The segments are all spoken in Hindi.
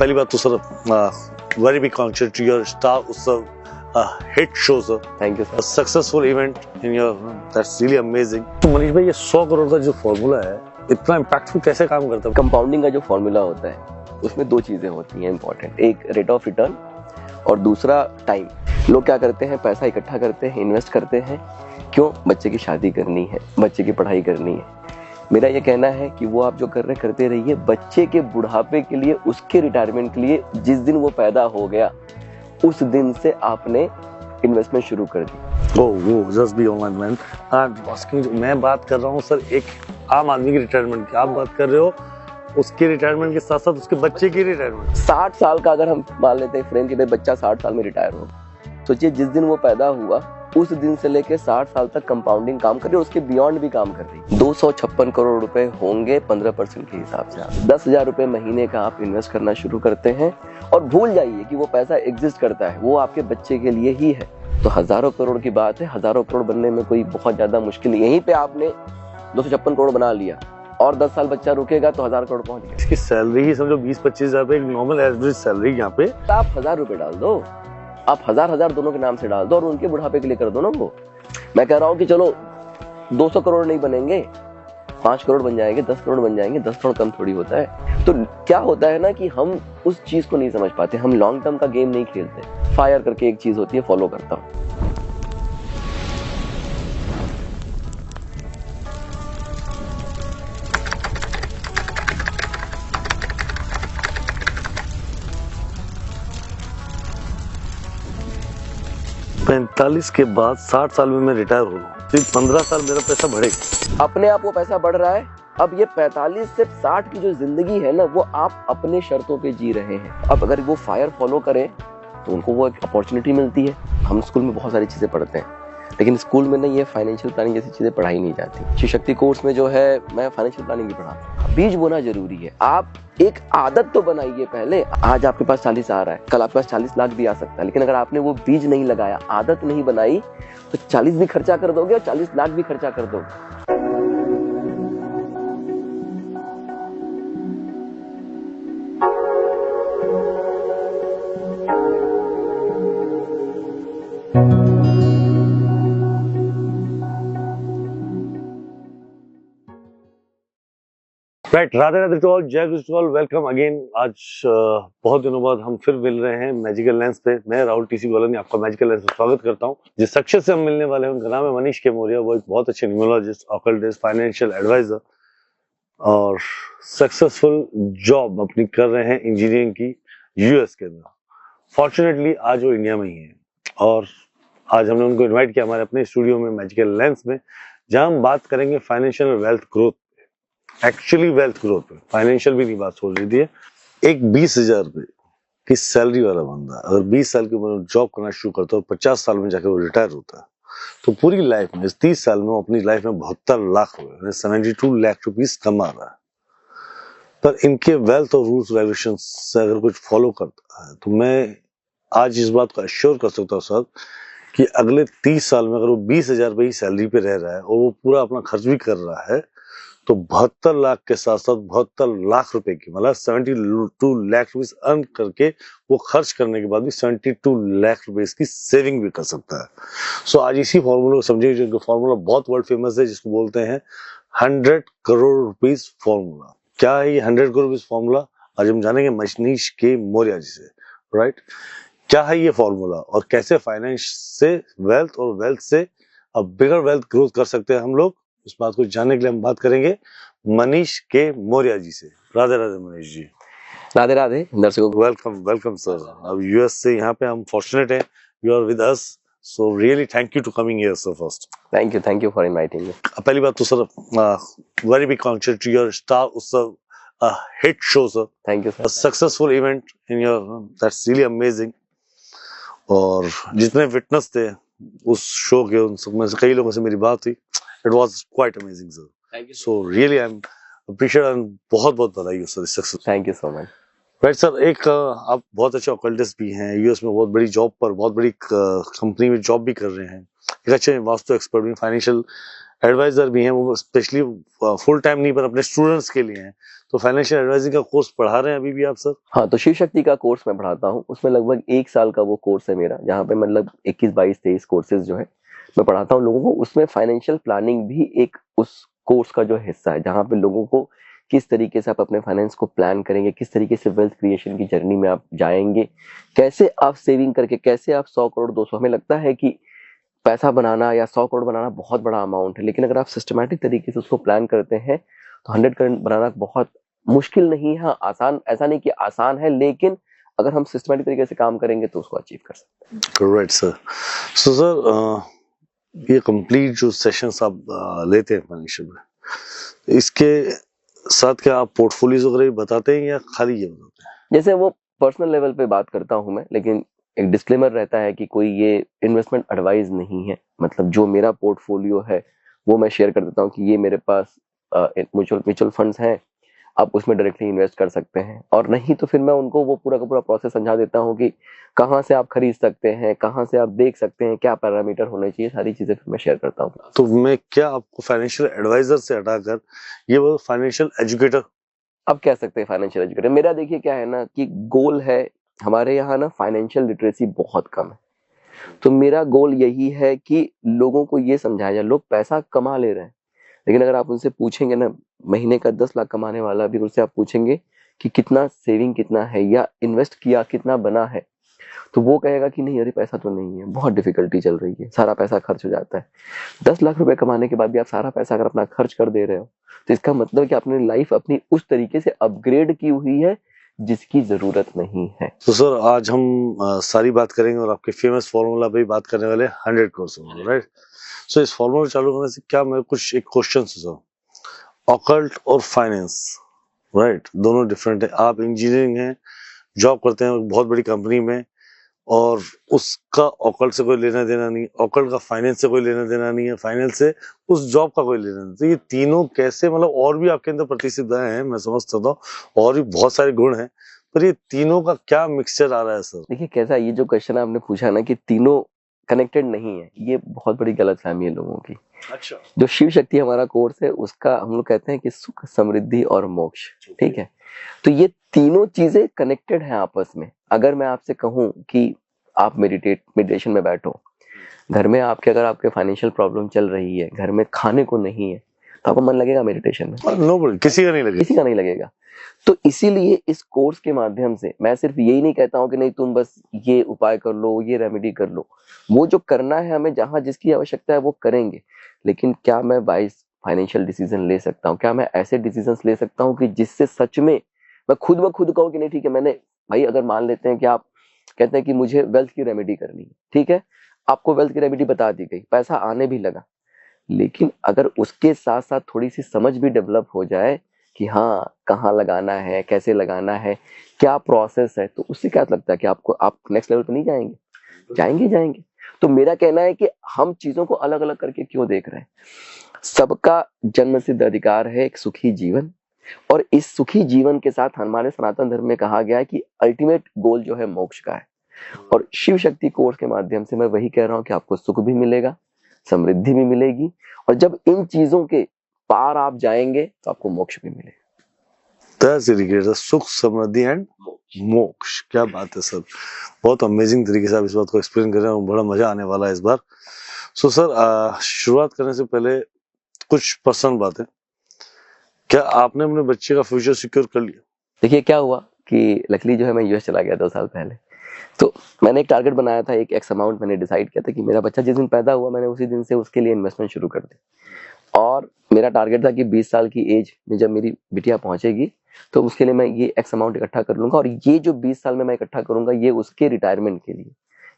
पहली बात तो sir very big concert to your Star Utsav hit show sir. Thank you sir. A successful event in your that's really amazing. तो मनीष भाई ये 100 करोड़ का जो फॉर्मूला है इतना इम्पैक्टफुल कैसे काम करता है? कंपाउंडिंग का जो फॉर्मूला होता है उसमें दो चीजें होती हैं इंपॉर्टेंट, एक रेट ऑफ रिटर्न और दूसरा टाइम। लोग क्या करते हैं, पैसा इकट्ठा करते हैं, इन्वेस्ट करते हैं, क्यों? बच्चे की शादी करनी है, बच्चे की पढ़ाई करनी है। मेरा ये कहना है कि वो आप जो कर रहे करते रहिए, बच्चे के बुढ़ापे के लिए, उसके रिटायरमेंट के लिए, जिस दिन वो पैदा हो गया उस दिन से आपने इन्वेस्टमेंट शुरू कर दी। वो जस्ट बी ऑनलाइन मैन। मैं बात कर रहा हूँ सर एक आम आदमी की रिटायरमेंट की, आप बात कर रहे हो उसके रिटायरमेंट के साथ साथ उसके बच्चे की रिटायरमेंट। 60 साल का अगर हम मान लेते हैं फ्रेम कि भाई बच्चा 60 साल में रिटायर हो, सोचिए जिस दिन वो पैदा हुआ उस दिन से लेके 60 साल तक कंपाउंडिंग काम कर रही है, उसके बियॉन्ड भी काम कर रही है। 256 करोड़ रुपए होंगे 15% के हिसाब से। आप 10,000 रुपए महीने का आप इन्वेस्ट करना शुरू करते हैं और भूल जाइए कि वो पैसा एग्जिस्ट करता है, वो आपके बच्चे के लिए ही है। तो हजारों करोड़ की बात है, हजारों करोड़ बनने में कोई बहुत ज्यादा मुश्किल नहीं। यहीं पे आपने 256 करोड़ बना लिया और 10 साल बच्चा रुकेगा तो 1000 करोड़ पहुंच गया। इसकी सैलरी ही समझो 20-25 हजार रुपए, एक नॉर्मल एवरेज सैलरी यहाँ पे। आप 1000 रुपए डाल दो, आप हजार दोनों के नाम से डाल दो और उनके बुढ़ापे के लिए कर दो ना। वो मैं कह रहा हूँ कि चलो 200 करोड़ नहीं बनेंगे, 5 करोड़ बन जाएंगे, 10 करोड़ बन जाएंगे, 10 करोड़ कम थोड़ी होता है। तो क्या होता है ना कि हम उस चीज को नहीं समझ पाते, हम लॉन्ग टर्म का गेम नहीं खेलते। फायर करके एक चीज होती है, फॉलो करता हूँ। 45 के बाद 60 साल में मैं रिटायर हो रहा हूँ, फिर 15 साल मेरा पैसा बढ़ेगा। अपने आप वो पैसा बढ़ रहा है। अब ये 45 से 60 की जो जिंदगी है ना, वो आप अपने शर्तों पे जी रहे हैं। अब अगर वो फायर फॉलो करें तो उनको वो एक अपॉर्चुनिटी मिलती है। हम स्कूल में बहुत सारी चीजें पढ़ते हैं, लेकिन स्कूल में ना ये फाइनेंशियल प्लानिंग जैसी चीजें पढ़ाई नहीं जाती। शिव शक्ति कोर्स में जो है मैं फाइनेंशियल प्लानिंग भी पढ़ाता हूँ। बीज बोना जरूरी है। आप एक आदत तो बनाइए पहले। आज आपके पास 40 आ रहा है, कल आपके पास 40 लाख भी आ सकता है, लेकिन अगर आपने वो बीज नहीं लगाया, आदत नहीं बनाई, तो 40 भी खर्चा कर दोगे और 40 लाख भी खर्चा कर दोगे। Right, Radhe Radhe to all, जय गुरु टू ऑल, वेलकम अगेन। आज बहुत दिनों बाद हम फिर मिल रहे हैं मैजिकल लेंस पे। मैं राहुल टीसी गोलनी आपका मैजिकल लेंस में स्वागत करता हूं। जिस शख्स से हम मिलने वाले हैं उनका नाम है मनीष के मौर्य। वो एक बहुत अच्छे न्यूमरोलॉजिस्ट, ऑकल्टिस्ट, फाइनेंशियल एडवाइजर और सक्सेसफुल जॉब अपनी कर रहे हैं इंजीनियरिंग की यूएस के अंदर। फॉर्चुनेटली आज वो इंडिया में ही है और आज हमने उनको इन्वाइट किया हमारे अपने स्टूडियो में मैजिकल लेंस में, जहां हम बात करेंगे financial wealth growth. Actually wealth growth पे, फाइनेंशियल भी नहीं बात हो रही थी। एक 20,000 रुपए की सैलरी वाला बंदा अगर 20 साल की उम्र में जॉब करना शुरू करता है और 50 साल में जाकर वो रिटायर होता है, तो पूरी लाइफ में, इस 30 साल में वो अपनी लाइफ में 72 लाख रुपए, 72 लाख रुपीस कमा रहा है। पर इनके वेल्थ और रूल्स रेगुलेशन से अगर कुछ फॉलो करता है तो मैं आज इस बात को एश्योर कर सकता हूँ सर कि अगले 30 साल में अगर वो 20,000 रुपए की सैलरी पे रह रहा है और वो पूरा अपना खर्च भी कर रहा है, तो 72 लाख के साथ साथ 72 लाख रुपए की, मतलब 72 लाख रुपीस अर्न करके वो खर्च करने के बाद भी 72 लाख रुपए की सेविंग भी कर सकता है। सो आज इसी फॉर्मूला को समझिए, जो फॉर्मूला बहुत वर्ल्ड फेमस है, जिसको बोलते हैं 100 करोड़ रुपीस फॉर्मूला। क्या है ये 100 करोड़ रुपीस फॉर्मूला? आज हम जानेंगे मनीष के मौर्य जी से। राइट, क्या है ये फॉर्मूला और कैसे फाइनेंस से वेल्थ और वेल्थ से अब बिगर वेल्थ ग्रोथ कर सकते हैं हम लोग, इस बात को जानने के लिए हम बात करेंगे मनीष के मौर्य जी से। राधे राधे मनीष जी। राधे राधे दर्शकों, वेलकम वेलकम सर। अब यूएस से यहाँ पे हम फॉर्चुनेट हैं, you are with us, so really thank you to coming here sir. First thank you for inviting me. पहली बात तो sir very big concert to your star Utsav hit show sir. Thank you sir. Successful event in your, that's really amazing. और जितने विटनेस थे उस शो के, उन सब में से कई लोगों से मेरी बात हुई। It was quite amazing, sir. Thank you. So really, I'm appreciate and बहुत बधाई हो सर इस success. Thank you so much. Right sir, एक आप बहुत अच्छे ऑकल्टिस्ट भी हैं, यूएस में बहुत बड़ी जॉब पर, बहुत बड़ी कंपनी में जॉब भी कर रहे हैं, एक अच्छे वास्तु एक्सपर्ट भी, फाइनेंशियल एडवाइजर भी हैं, वो स्पेशली फुल टाइम नहीं पर अपने स्टूडेंट्स के लिए हैं, तो फाइनेंशियल एडवाइजिंग का कोर्स पढ़ा रहे हैं अभी भी आप सर? हाँ, तो शिव शक्ति का कोर्स मैं पढ़ाता हूँ, उसमें लगभग 1 साल का वो कोर्स है मेरा, जहाँ पे मतलब 21, 22, 23 कोर्सेज जो है मैं पढ़ाता हूँ लोगों को। उसमें फाइनेंशियल प्लानिंग भी एक उस कोर्स का जो हिस्सा है, जहाँ पे लोगों को किस तरीके से आप अपने फाइनेंस को प्लान करेंगे, किस तरीके से वेल्थ क्रिएशन की जर्नी में आप जाएंगे, कैसे आप सेविंग करके, कैसे आप 100 करोड़ 200, हमें लगता है कि पैसा बनाना या 100 करोड़ बनाना बहुत बड़ा अमाउंट है, लेकिन अगर आप सिस्टमैटिक तरीके से उसको प्लान करते हैं तो 100 करोड़ बनाना बहुत मुश्किल नहीं है। आसान, ऐसा नहीं कि आसान है, लेकिन अगर हम सिस्टमैटिक तरीके से काम करेंगे तो उसको अचीव कर सकते हैं। Correct sir. सो सर, ये कंप्लीट जो सेशंस आप लेते हैं फाइनेंशियल में, इसके साथ क्या आप पोर्टफोलियोज वगैरह भी बताते हैं या खाली ये बताते हैं? जैसे वो पर्सनल लेवल पे बात करता हूं मैं, लेकिन एक डिस्क्लेमर रहता है कि कोई ये इन्वेस्टमेंट एडवाइस नहीं है। मतलब जो मेरा पोर्टफोलियो है वो मैं शेयर कर देता हूँ कि ये मेरे पास म्यूचुअल फंड्स हैं, आप उसमें डायरेक्टली इन्वेस्ट कर सकते हैं, और नहीं तो फिर मैं उनको वो पूरा का पूरा प्रोसेस समझा देता हूँ कि कहाँ से आप खरीद सकते हैं, कहाँ से आप देख सकते हैं, क्या पैरामीटर होने चाहिए, सारी चीजें फिर मैं शेयर करता हूँ। तो मैं क्या आपको फाइनेंशियल एडवाइजर से हटाकर ये वो फाइनेंशियल एजुकेटर अब कह सकते हैं फाइनेंशियल एजुकेटर। मेरा देखिए क्या है ना कि गोल है, हमारे यहाँ ना फाइनेंशियल लिटरेसी बहुत कम है, तो मेरा गोल यही है कि लोगों को ये समझाया जाए। लोग पैसा कमा ले रहे हैं, लेकिन अगर आप उनसे पूछेंगे ना, महीने का 10 लाख कमाने वाला भी, उससे आप पूछेंगे कि कितना सेविंग कितना है या इन्वेस्ट किया कितना बना है, तो वो कहेगा कि नहीं, अरे पैसा तो नहीं है, बहुत डिफिकल्टी चल रही है, सारा पैसा खर्च हो जाता है। 10 लाख रुपए कमाने के बाद भी आप सारा पैसा अगर अपना खर्च कर दे रहे हो, तो इसका मतलब कि आपने लाइफ अपनी उस तरीके से अपग्रेड की हुई है जिसकी जरूरत नहीं है। तो सर आज हम सारी बात करेंगे और आपके फेमस फॉर्मूला पे भी बात करने वाले 100 करोड़, राइट? सो इस फॉर्मूला चालू करने से क्या मैं कुछ एक क्वेश्चन सर, ऑकल्ट और फाइनेंस, राइट, दोनों डिफरेंट है। आप इंजीनियरिंग हैं, जॉब करते हैं बहुत बड़ी कंपनी में, और उसका ऑकल्ट से कोई लेना देना नहीं, ऑकल्ट का फाइनेंस से कोई लेना देना नहीं है, फाइनेंस से उस जॉब का कोई लेना नहीं। तो ये तीनों कैसे, मतलब और भी आपके अंदर प्रतिसिद्धाएं हैं, मैं समझ सकता हूँ, और भी बहुत सारे गुण हैं, पर ये तीनों का क्या मिक्सचर आ रहा है सर? देखिए कैसा, ये जो क्वेश्चन आपने पूछा ना कि तीनों कनेक्टेड नहीं है, ये बहुत बड़ी गलतफहमी है लोगों की। अच्छा। जो शिव शक्ति हमारा कोर्स है, उसका हम लोग कहते हैं कि सुख, समृद्धि और मोक्ष, ठीक है? तो ये तीनों चीजें कनेक्टेड हैं आपस में। अगर मैं आपसे कहूं कि आप मेडिटेशन में बैठो, घर में आपके, अगर आपके फाइनेंशियल प्रॉब्लम चल रही है, घर में खाने को नहीं है, तो आपका मन लगेगा मेडिटेशन में? नो, किसी का नहीं लगेगा, किसी का नहीं लगेगा। तो इसीलिए इस कोर्स के माध्यम से मैं सिर्फ यही नहीं कहता हूं कि नहीं तुम बस ये उपाय कर लो, ये रेमेडी कर लो। वो जो करना है हमें, जहां जिसकी आवश्यकता है वो करेंगे, लेकिन क्या मैं वाइज फाइनेंशियल डिसीजन ले सकता हूँ? क्या मैं ऐसे डिसीजंस ले सकता हूँ कि जिससे सच में मैं खुद ब खुद कहूँ कि नहीं ठीक है, मैंने, भाई अगर मान लेते हैं कि आप कहते हैं कि मुझे वेल्थ की रेमेडी करनी है, ठीक है, आपको वेल्थ की रेमेडी बता दी गई, पैसा आने भी लगा, लेकिन अगर उसके साथ साथ थोड़ी सी समझ भी डेवलप हो जाए कि हाँ कहाँ लगाना है, कैसे लगाना है, क्या प्रोसेस है, तो उससे क्या लगता है कि आपको, आप नेक्स्ट लेवल पर नहीं जाएंगे? जाएंगे। तो मेरा कहना है कि हम चीजों को अलग अलग करके क्यों देख रहे हैं? सबका जन्म सिद्ध अधिकार है एक सुखी जीवन, और इस सुखी जीवन के साथ हमारे सनातन धर्म में कहा गया है कि अल्टीमेट गोल जो है मोक्ष का है। और शिव शक्ति कोर्स के माध्यम से मैं वही कह रहा हूँ कि आपको सुख भी मिलेगा, समृद्धि भी मिलेगी, और जब इन चीजों के पार आप जाएंगे तो आपको मोक्ष भी मिलेगा। That's really great, सुख, समृद्धि एंड मोक्ष। क्या बात है सर, बहुत अमेजिंग तरीके से आप इस बात को एक्सप्लेन कर रहे हैं, बड़ा मजा आने वाला है इस बार। सो सर, शुरुआत करने से पहले कुछ पर्सनल बातें, क्या आपने अपने बच्चे का फ्यूचर सिक्योर कर लिया? देखिए क्या हुआ कि लकली जो है, मैं यूएस चला गया 2 साल पहले, तो मैंने एक टारगेट बनाया था, एक एक्स अमाउंट मैंने डिसाइड किया था कि मेरा बच्चा जिस दिन पैदा हुआ, मैंने उसी दिन से उसके लिए इन्वेस्टमेंट शुरू कर दी। और मेरा टारगेट था कि 20 साल की एज में जब मेरी बिटिया पहुंचेगी तो उसके लिए मैं ये एक्स अमाउंट इकट्ठा कर लूंगा, और ये जो 20 साल में मैं इकट्ठा करूंगा ये उसके रिटायरमेंट के लिए,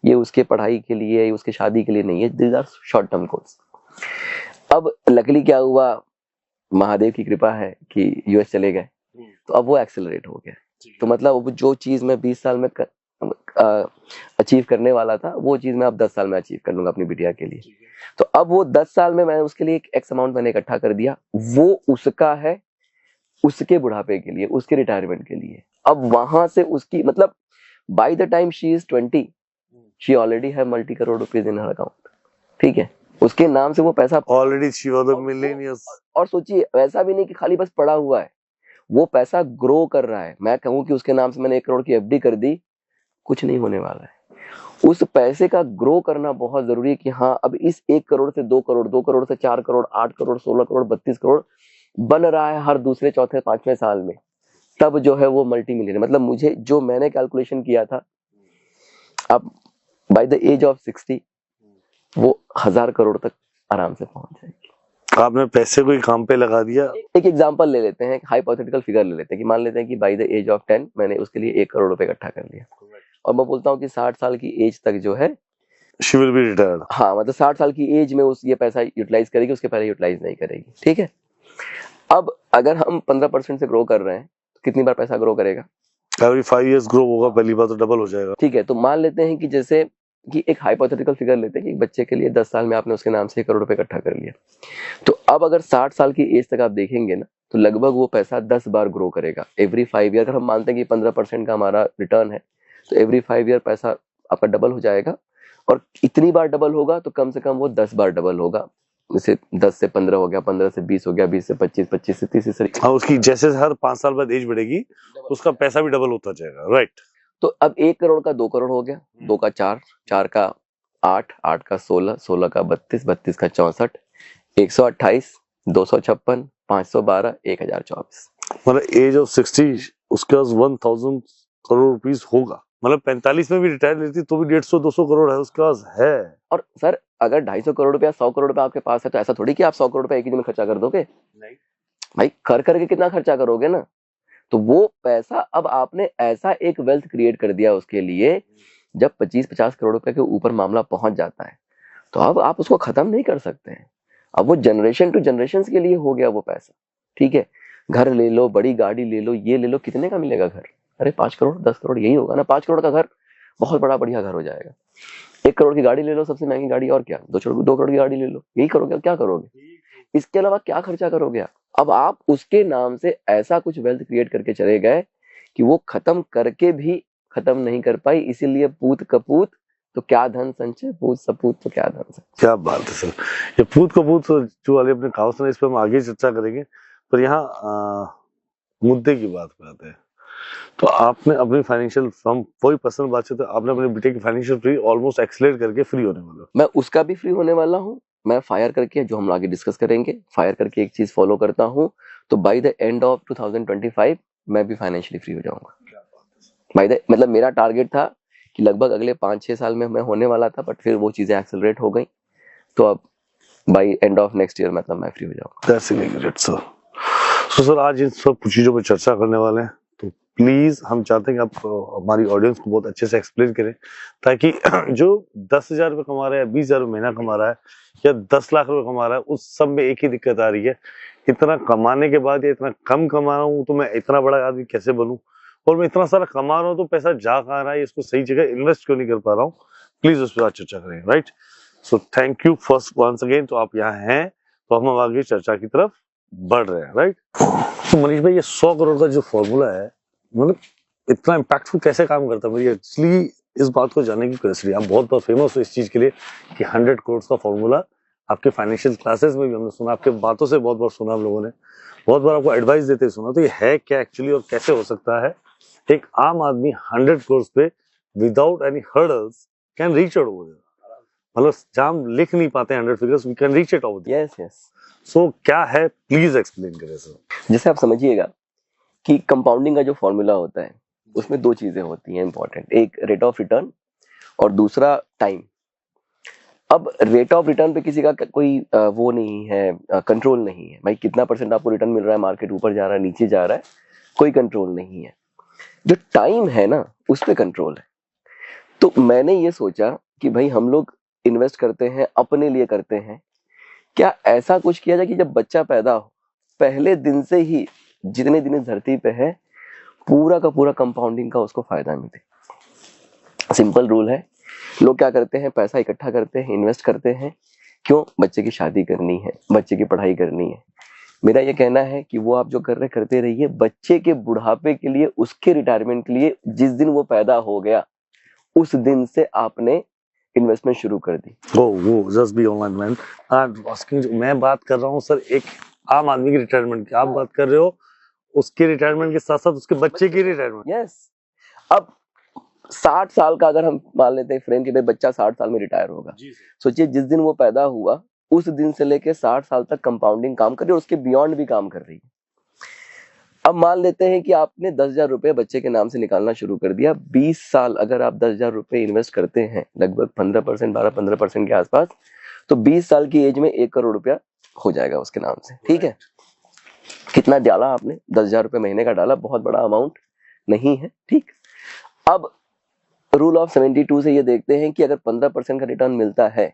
ये उसके पढ़ाई के लिए, ये उसके शादी के लिए नहीं है। These are short term goals. अब लकली क्या हुआ, महादेव की कृपा है कि यूएस चले गए, तो अब वो एक्सेलरेट हो गया। तो मतलब अब जो चीज मैं 20 साल में अचीव करने वाला था, वो चीज मैं अब 10 साल में अचीव कर लूंगा अपनी बिटिया के लिए। तो अब वो 10 साल में मैंने उसके लिए एक एक्स अमाउंट मैंने इकट्ठा कर दिया, वो उसका है, उसके बुढ़ापे के लिए, उसके रिटायरमेंट के लिए। अब वहां से उसकी, मतलब by the time she is 20, she already है multi crore rupees in her account, ठीक है? उसके नाम से वो पैसा already she was the millionaires. और सोचिए वैसा भी नहीं कि खाली बस पड़ा हुआ है, वो पैसा ग्रो कर रहा है। मैं कहूँ कि उसके नाम से मैंने 1 करोड़ की एफडी कर दी, कुछ नहीं होने वाला है। उस पैसे का ग्रो करना बहुत जरूरी है कि हाँ अब इस 1 करोड़ से 2 करोड़, 2 करोड़ से 4 करोड़, 8 करोड़, 16 करोड़, 32 करोड़ बन रहा है हर दूसरे, चौथे, 5वें साल में, तब जो है वो मल्टी मिलियनर। मतलब मुझे जो मैंने कैलकुलेशन किया था, अब बाय द एज ऑफ 60 वो 1000 करोड़ तक आराम से पहुंच जाएगी। आपने पैसे को ही काम पे लगा दिया। एक एग्जांपल ले लेते हैं, हाइपोथेटिकल फिगर ले लेते हैं कि मान लेते हैं कि बाय द एज ऑफ 10 मैंने उसके लिए 1 करोड़ रुपए इकट्ठा कर लिया, और मैं बोलता हूँ कि 60 साल की एज तक जो है शी विल बी रिटायर्ड। हाँ मतलब 60 साल की एज में उस ये पैसा यूटिलाइज करेगी, उसके पहले यूटिलाइज नहीं करेगी। ठीक है, अब अगर हम 15% से ग्रो कर रहे हैं तो कितनी बार पैसा ग्रो करेगा? एवरी 5 इयर्स ग्रो होगा, पहली बार तो डबल हो जाएगा। ठीक है, तो मान लेते हैं कि जैसे कि एक हाइपोथेटिकल फिगर लेते हैं कि एक बच्चे के लिए 10 साल में आपने उसके नाम से 1 करोड़ रुपए इकट्ठा कर लिया, तो अब अगर 60 साल की एज तक आप देखेंगे ना, तो लगभग वो पैसा 10 बार ग्रो करेगा एवरी 5 ईयर। अगर हम मानते हैं कि 15% का हमारा रिटर्न है, तो एवरी 5 ईयर पैसा आपका डबल हो जाएगा, और इतनी बार डबल होगा तो कम से कम वो 10 बार डबल होगा। जैसे 10 से 15 हो गया, 15 से 20 हो गया, 20 से 25, 25 से 30। हाँ, उसकी जैसे हर 5 साल बाद एज बढ़ेगी उसका पैसा भी डबल होता जाएगा, राइट। तो अब 1 करोड़ का 2 करोड़ हो गया, 2 का 4, 4 का 8, 8 का 16, 16 का 32, 32 का 64, 128, 256, 512, 1024। मतलब एज ऑफ 60 उसके पास 1000 करोड़ रुपीस होगा। मतलब 45 में भी रिटायर लेती तो भी 150-200 करोड़ है उसके पास है। और सर अगर 250 करोड़ रुपया, 100 करोड़ रुपया आपके पास है, तो ऐसा थोड़ी कि आप 100 करोड़ रुपया एक ही दिन में खर्चा कर दोगे। नहीं भाई कर करके कितना खर्चा करोगे ना, तो वो पैसा अब आपने ऐसा एक वेल्थ क्रिएट कर दिया उसके लिए, जब 25-50 करोड़ रुपए के ऊपर मामला पहुंच जाता है तो अब आप उसको खत्म नहीं कर सकते हैं। अब वो जनरेशन टू जनरेशन के लिए हो गया वो पैसा। ठीक है, घर ले लो, बड़ी गाड़ी ले लो, ये ले लो, कितने का मिलेगा घर? अरे 5 करोड़ 10 करोड़ यही होगा ना। 5 करोड़ का घर बहुत बड़ा बढ़िया घर हो जाएगा। 1 करोड़ की गाड़ी ले लो, सबसे महंगी गाड़ी, और क्या 2 करोड़ की गाड़ी ले लो, यही करोगे। क्या करोगे इसके अलावा, क्या खर्चा करोगे? अब आप उसके नाम से ऐसा कुछ वेल्थ क्रिएट करके चले गए कि वो खत्म करके भी खत्म नहीं कर पाई। इसीलिए पूत कपूत तो क्या धन संचय, पूत सपूत तो क्या धन संचय। क्या बात है सर। ये पूत कपूत जो वाले अपने कहावत है, इस पर हम आगे चर्चा करेंगे, पर यहाँ मुद्दे की बात पे आते हैं। तो आपने अपनी फाइनेंशियल, हम वही पर्सनल बात से, तो आपने अपने बेटे की फाइनेंशियल फ्री ऑलमोस्ट एक्सेलरेट करके फ्री होने वाला। मैं उसका भी फ्री होने वाला हूँ। मैं फायर करके, जो हम आगे डिस्कस करेंगे, फायर करके एक चीज फॉलो करता हूँ, तो बाय द एंड ऑफ 2025 मैं भी फाइनेंशियली फ्री हो जाऊंगा। बाय द मतलब मेरा टारगेट था कि लगभग अगले 5-6 साल में मैं होने वाला था, बट फिर वो चीजें एक्सेलरेट हो गई, तो अब by end of next year मतलब मैं फ्री हो जाऊंगा। That's great sir. So sir आज इन सब चीजों पर चर्चा करने वाले हैं, तो प्लीज हम चाहते हैं कि आप हमारी ऑडियंस को बहुत अच्छे से एक्सप्लेन करें, ताकि जो 10,000 रुपये कमा रहा है, 20,000 महीना कमा रहा है, या 10 लाख रुपए कमा रहा है, उस सब में एक ही दिक्कत आ रही है, इतना कमाने के बाद या इतना कम कमा रहा हूँ तो मैं इतना बड़ा आदमी कैसे बनूं, और मैं इतना सारा कमा रहा हूँ तो पैसा जा कहाँ रहा है, इसको सही जगह इन्वेस्ट क्यों नहीं कर पा रहा हूँ। प्लीज उस पर आज चर्चा करें, right. So thank you first ones again. तो आप यहाँ हैं तो हम आगे चर्चा की तरफ बढ़ रहे हैं, राइट। तो मनीष भाई, ये 100 करोड़ का जो फॉर्मूला है, मतलब इतना इम्पैक्टफुल कैसे काम करता है? मेरी एक्चुअली इस बात को जानने की क्यूरियोसिटी। आप बहुत बहुत फेमस हो इस चीज के लिए कि 100 करोड़ का फॉर्मूला आपके फाइनेंशियल क्लासेस में भी हमने सुना, आपके बातों से बहुत बार सुना हम लोगों ने, बहुत बार आपको एडवाइस देते सुना। तो ये है क्या एक्चुअली, और कैसे हो सकता है एक आम आदमी 100 करोड़ पे without any hurdles can reach out over? मतलब जहाँ हम लिख नहीं पाते 100 figures, we can reach it out. Yes yes. So क्या है, प्लीज एक्सप्लेन करें सर। जैसे आप समझिएगा कि कंपाउंडिंग का जो फॉर्मूला होता है उसमें 2 चीजें होती हैं इंपॉर्टेंट, एक रेट ऑफ रिटर्न और दूसरा टाइम। अब रेट ऑफ रिटर्न पे किसी का कोई वो नहीं है, कंट्रोल नहीं है। भाई कितना % आपको रिटर्न मिल रहा है, मार्केट ऊपर जा रहा है, नीचे जा रहा है, कोई कंट्रोल नहीं है। जो टाइम है ना, उस पे कंट्रोल है। तो मैंने ये सोचा कि भाई हम लोग इन्वेस्ट करते हैं, अपने लिए करते हैं, क्या ऐसा कुछ किया जाए कि जब बच्चा पैदा हो, पहले दिन से ही जितने दिन इस धरती पे है, पूरा का पूरा कंपाउंडिंग का उसको फायदा मिले। सिंपल रूल है। लोग क्या करते हैं, पैसा इकट्ठा करते हैं, इन्वेस्ट करते हैं, क्यों? बच्चे की शादी करनी है, बच्चे की पढ़ाई करनी है। मेरा ये कहना है कि वो आप जो कर रहे करते रहिए, बच्चे के बुढ़ापे के लिए, उसके रिटायरमेंट के लिए, जिस दिन वो पैदा हो गया उस दिन से आपने इन्वेस्टमेंट शुरू कर दी। वो just be online man. Asking, मैं बात कर रहा हूँ सर एक आम आदमी की रिटायरमेंट की, आप बात कर रहे हो उसके रिटायरमेंट के साथ साथ उसके बच्चे की रिटायरमेंट। यस, अब 60 साल का अगर हम मान लेते हैं फ्रेम कि भाई बच्चा 60 साल में रिटायर होगा, सोचिए जिस दिन वो पैदा हुआ उस दिन से लेके 60 साल तक कंपाउंडिंग काम कर रही है और उसके बियॉन्ड भी काम कर रही है। अब मान लेते हैं कि आपने 10,000 रुपए बच्चे के नाम से निकालना शुरू कर दिया। 20 साल अगर आप 10,000 रुपए इन्वेस्ट करते हैं, लगभग 15%, 12-15% के आसपास, तो 20 साल की एज में 1 करोड़ रुपया हो जाएगा उसके नाम से। ठीक है, कितना डाला आपने? 10,000 रुपए महीने का डाला, बहुत बड़ा अमाउंट नहीं है। ठीक, अब रूल ऑफ 72 से ये देखते हैं कि अगर 15% का रिटर्न मिलता है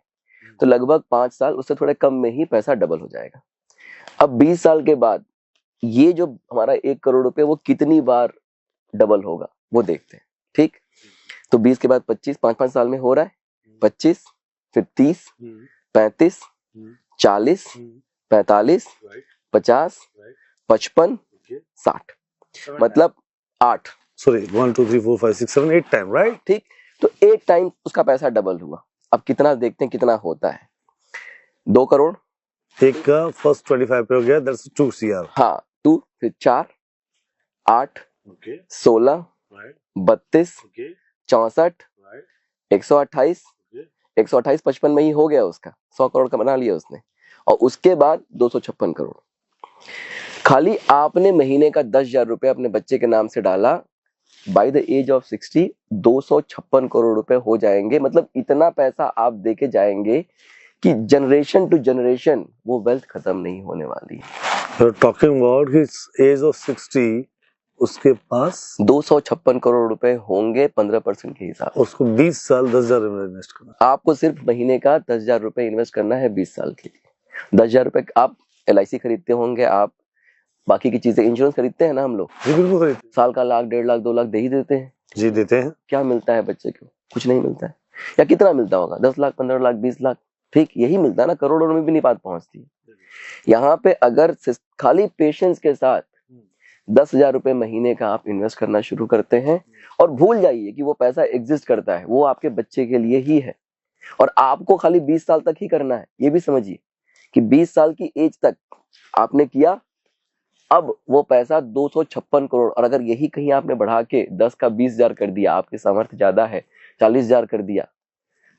तो लगभग 5 साल, उससे थोड़े कम में ही पैसा डबल हो जाएगा। अब 20 साल के बाद ये जो हमारा 1 करोड़ रुपए वो कितनी बार डबल होगा वो देखते हैं। ठीक, तो 20 के बाद 25, 5-5 साल में हो रहा है 25, फिर 30, 35, 40, 45, 50, 55, 60, मतलब 8, सॉरी 1 2 3 4 5 6 7 8 टाइम, राइट? ठीक, तो 8 टाइम उसका पैसा डबल हुआ। अब कितना देखते हैं कितना होता है। 2 करोड़, एक का फर्स्ट 25 पे हो गया, दैट्स 2 CR। हाँ 2, फिर 4, 8, ओके, 16, राइट, 32, ओके, 64, राइट, 128, 128 55 में ही हो गया उसका, 100 करोड़ का बना लिया उसने। और उसके बाद 256 करोड़। खाली आपने महीने का 10,000 रुपए अपने बच्चे के नाम से डाला, by the age of 60 256 crore रुपए हो जाएंगे। मतलब इतना पैसा आप देके जाएंगे कि जनरेशन टू जनरेशन वो वेल्थ खत्म नहीं होने वाली। Talking about his age of 60, उसके पास 256 करोड़ रुपए होंगे 15% के हिसाब से। उसको 20 साल 10,000 में इन्वेस्ट करना। आपको सिर्फ महीने का 10,000 रुपए इन्वेस्ट करना है 20 साल के लिए। 10,000 रुपए आप LIC खरीदते होंगे, आप बाकी की चीजें, इंश्योरेंस खरीदते हैं ना हम लोग, जी बिल्कुल खरीदते साल का 1,00,000, 1.5 लाख, 2 लाख दे ही देते हैं। जी, देते हैं। क्या मिलता है बच्चे को? कुछ नहीं मिलता है। या कितना मिलता होगा? 10 लाख, 15 लाख, 20 लाख, ठीक, यही मिलता है ना, करोड़ों में भी नहीं बात पहुंचती। यहाँ पे अगर खाली पेशेंस के साथ 10,000 रुपए महीने का आप इन्वेस्ट करना शुरू करते हैं और भूल जाइए कि वो पैसा एग्जिस्ट करता है, वो आपके बच्चे के लिए ही है और आपको खाली 20 साल तक ही करना है। ये भी समझिए कि 20 साल की एज तक आपने किया, अब वो पैसा 256 करोड़, और अगर यही कहीं आपने बढ़ा के 10 का 20,000 कर दिया, आपके सामर्थ्य ज्यादा है 40,000 कर दिया,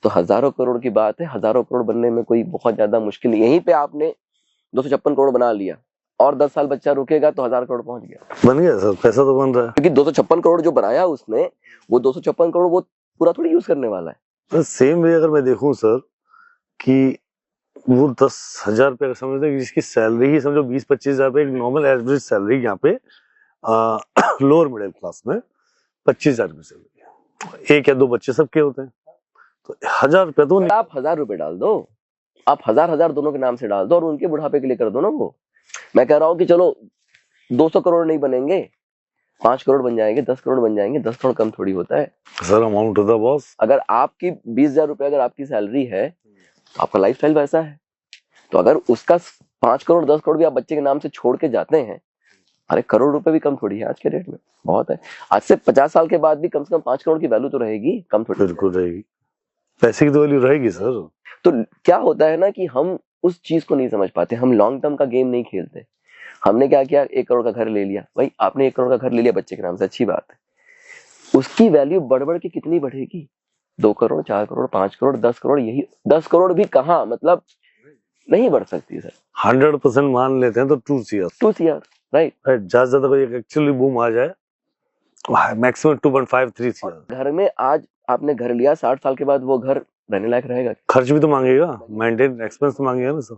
तो हजारों करोड़ की बात है। हजारों करोड़ बनने में कोई बहुत ज्यादा मुश्किल नहीं। यहीं पे आपने 256 करोड़ बना लिया और 10 साल बच्चा रुकेगा तो 1,000 करोड़ पहुंच गया। बन गया सर, पैसा तो बन रहा है। क्योंकि 256 करोड़ जो बनाया उसने, वो 256 करोड़ वो पूरा थोड़ी यूज करने वाला है। सेम वे अगर मैं देखूं सर कि वो 10,000 रुपये समझते हैं, जिसकी सैलरी ही समझो 20-25 हजार रुपये, एक नॉर्मल एवरेज सैलरी यहाँ पे लोअर मिडिल क्लास में 25,000 की सैलरी, 1 या 2 बच्चे सबके होते हैं, तो 1,000 रुपये तो आप 1,000 रुपए डाल दो, आप 1,000 दोनों के नाम से डाल दो और उनके बुढ़ापे के लिए कर दो ना। वो मैं कह रहा हूँ कि चलो 200 करोड़ नहीं बनेंगे, 5 करोड़ बन जाएंगे, 10 करोड़ बन जाएंगे, 10 करोड़ कम थोड़ी होता है सर अमाउंट होता है बॉस। अगर आपकी 20,000 रुपए अगर आपकी सैलरी है तो आपका लाइफस्टाइल वैसा है, तो अगर उसका 5 करोड़ 10 करोड़ भी आप बच्चे के नाम से छोड़ के जाते हैं, अरे करोड़ रुपए भी कम थोड़ी है आज के डेट में, बहुत है। आज से 50 साल के बाद भी कम से कम 5 करोड़ की वैल्यू तो रहेगी, कम थोड़ी। बिल्कुल रहेगी, पैसे की तो वैल्यू रहेगी सर। तो क्या होता है ना कि हम उस चीज को नहीं समझ पाते, हम लॉन्ग टर्म का गेम नहीं खेलते। हमने क्या किया, 1 करोड़ का घर ले लिया, भाई आपने 1 करोड़ का घर ले लिया बच्चे के नाम से, अच्छी बात है, उसकी वैल्यू बढ़ बढ़ के कितनी बढ़ेगी? 2 करोड़, 4 करोड़, 5 करोड़, 10 करोड़, यही 10 करोड़ भी कहाँ, मतलब नहीं बढ़ सकती सर। 100% मान लेते हैं तो 2 CR, 2 CR, राइट। ज्यादा कोई एक्चुअली बूम आ जाए मैक्सिमम 2.5-3 CR। घर में आज आपने घर लिया, 60 साल के बाद वो घर रहने लायक रहेगा? खर्च भी तो मांगेगा, मेंटेन एक्सपेंस तो मांगेगा ना सर।